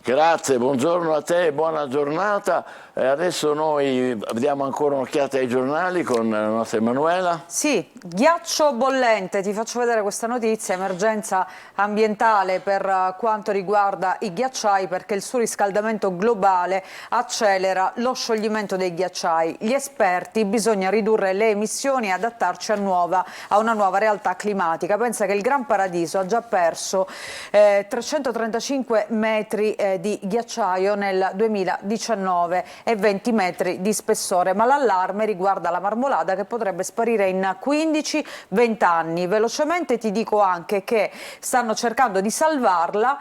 Grazie, buongiorno a te, buona giornata. Adesso noi diamo ancora un'occhiata ai giornali con la nostra Emanuela. Sì, ghiaccio bollente, ti faccio vedere questa notizia, emergenza ambientale per quanto riguarda i ghiacciai, perché il surriscaldamento globale accelera lo scioglimento dei ghiacciai. Gli esperti, bisogna ridurre le emissioni e adattarci a una nuova realtà climatica. Pensa che il Gran Paradiso ha già perso 335 metri di ghiacciaio nel 2019 e 20 metri di spessore, ma l'allarme riguarda la Marmolada, che potrebbe sparire in 15-20 anni. Velocemente ti dico anche che stanno cercando di salvarla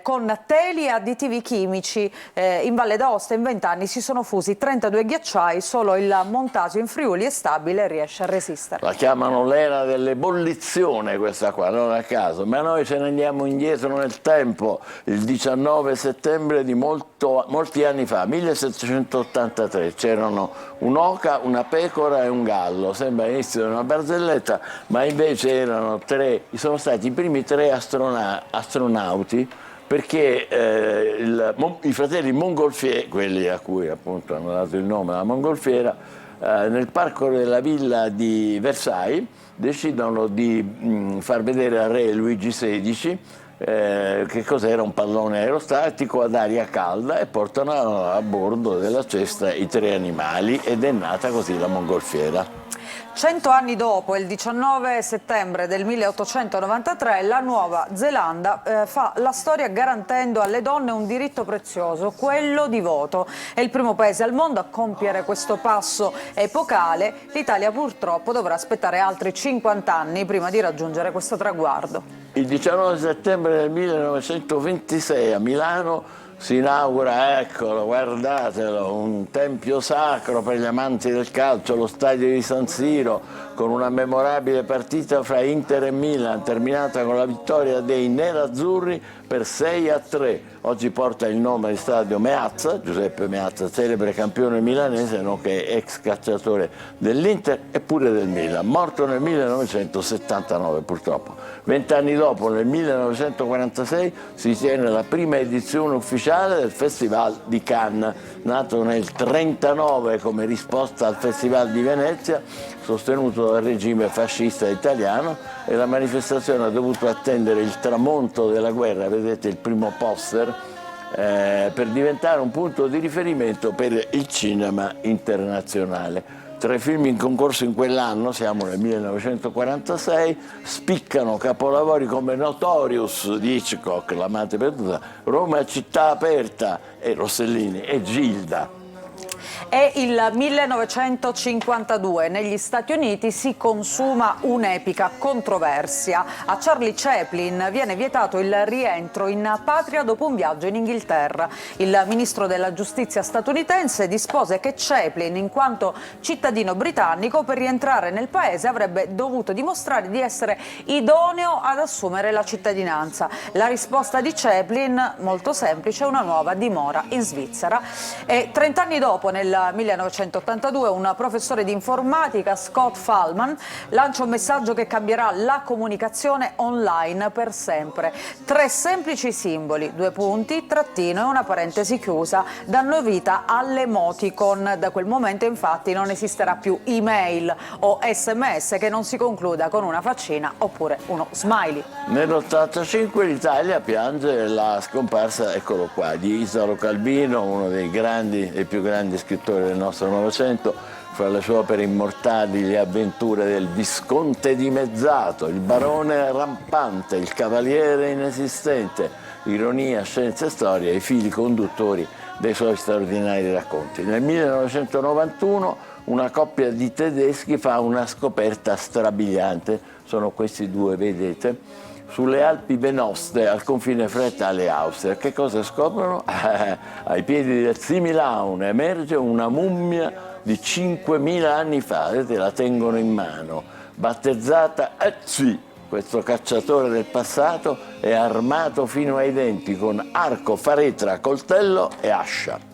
con teli e additivi chimici. In Valle d'Aosta in 20 anni si sono fusi 32 ghiacciai, solo il montaggio in Friuli è stabile e riesce a resistere. La chiamano l'era dell'ebollizione questa qua, non a caso, ma noi ce ne andiamo indietro nel tempo, il 19 settembre di molti anni fa, 1783, c'erano un'oca, una pecora e un gallo. Sembra l'inizio di una barzelletta, ma invece sono stati i primi 3 astronauti, perché i fratelli Montgolfier, quelli a cui appunto hanno dato il nome alla mongolfiera, nel parco della villa di Versailles decidono di far vedere al re Luigi XVI che cos'era un pallone aerostatico ad aria calda, e portano a bordo della cesta i 3 animali, ed è nata così la mongolfiera. 100 anni dopo, il 19 settembre del 1893, la Nuova Zelanda fa la storia garantendo alle donne un diritto prezioso, quello di voto. È il primo paese al mondo a compiere questo passo epocale. L'Italia purtroppo dovrà aspettare altri 50 anni prima di raggiungere questo traguardo. Il 19 settembre del 1926 a Milano si inaugura, eccolo, guardatelo, un tempio sacro per gli amanti del calcio, lo stadio di San Siro, con una memorabile partita fra Inter e Milan, terminata con la vittoria dei nerazzurri per 6-3. Oggi porta il nome di stadio Meazza, Giuseppe Meazza, celebre campione milanese, nonché ex calciatore dell'Inter e pure del Milan, morto nel 1979 purtroppo. 20 anni dopo, nel 1946, si tiene la prima edizione ufficiale del Festival di Cannes, nato nel 1939 come risposta al Festival di Venezia, sostenuto dal regime fascista italiano, e la manifestazione ha dovuto attendere il tramonto della guerra, vedete il primo poster, per diventare un punto di riferimento per il cinema internazionale. 3 film in concorso in quell'anno, siamo nel 1946, spiccano capolavori come Notorious di Hitchcock, l'amante perduta, Roma città aperta e Rossellini e Gilda. È il 1952, negli Stati Uniti si consuma un'epica controversia. A Charlie Chaplin viene vietato il rientro in patria dopo un viaggio in Inghilterra. Il ministro della giustizia statunitense dispose che Chaplin, in quanto cittadino britannico, per rientrare nel paese avrebbe dovuto dimostrare di essere idoneo ad assumere la cittadinanza. La risposta di Chaplin, molto semplice: una nuova dimora in Svizzera. E 30 anni dopo, nel 1982, un professore di informatica, Scott Fahlman, lancia un messaggio che cambierà la comunicazione online per sempre. 3 semplici simboli, 2 punti, trattino e una parentesi chiusa, danno vita all'emoticon. Da quel momento infatti non esisterà più email o sms che non si concluda con una faccina oppure uno smiley. Nell'85 l'Italia piange la scomparsa, eccolo qua, di Italo Calvino, uno dei più grandi scrittori del nostro Novecento. Fra le sue opere immortali le avventure del Visconte dimezzato, il barone rampante, il cavaliere inesistente, ironia, scienza e storia, i fili conduttori dei suoi straordinari racconti. Nel 1991 una coppia di tedeschi fa una scoperta strabiliante, sono questi due, vedete, sulle Alpi Venoste, al confine fra Italia e Austria. Che cosa scoprono? Ai piedi del Zimilaun emerge una mummia di 5.000 anni fa, vedete, la tengono in mano, battezzata Ötzi. Questo cacciatore del passato è armato fino ai denti con arco, faretra, coltello e ascia.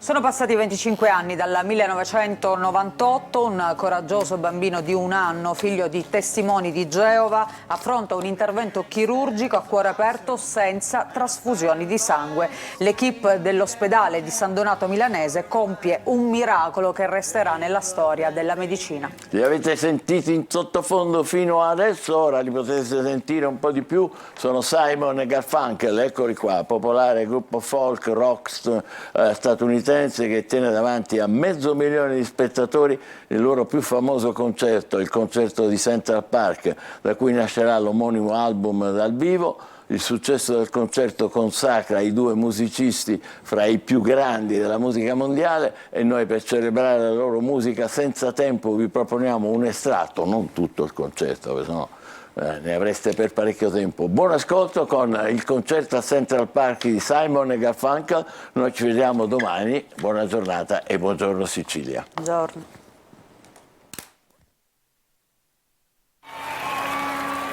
Sono passati 25 anni dal 1998, un coraggioso bambino di 1 anno, figlio di testimoni di Geova, affronta un intervento chirurgico a cuore aperto senza trasfusioni di sangue. L'equipe dell'ospedale di San Donato Milanese compie un miracolo che resterà nella storia della medicina. Li avete sentiti in sottofondo fino adesso, ora li potete sentire un po' di più. Sono Simon e Garfunkel, eccoli qua, popolare gruppo folk, rock statunitense, che tiene davanti a 500.000 di spettatori il loro più famoso concerto, il concerto di Central Park, da cui nascerà l'omonimo album dal vivo. Il successo del concerto consacra i 2 musicisti fra i più grandi della musica mondiale e noi, per celebrare la loro musica senza tempo, vi proponiamo un estratto, non tutto il concerto, perché sennò ne avreste per parecchio tempo. Buon ascolto con il concerto a Central Park di Simon e Garfunkel. Noi ci vediamo domani. Buona giornata e buongiorno Sicilia. Buongiorno.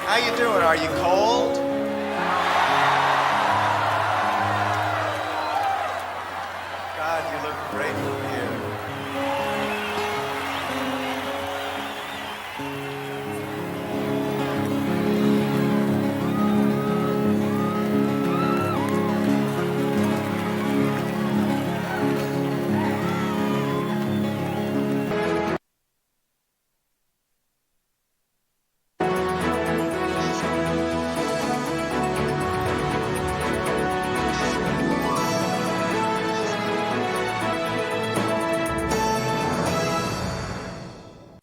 How you doing? Are you cold?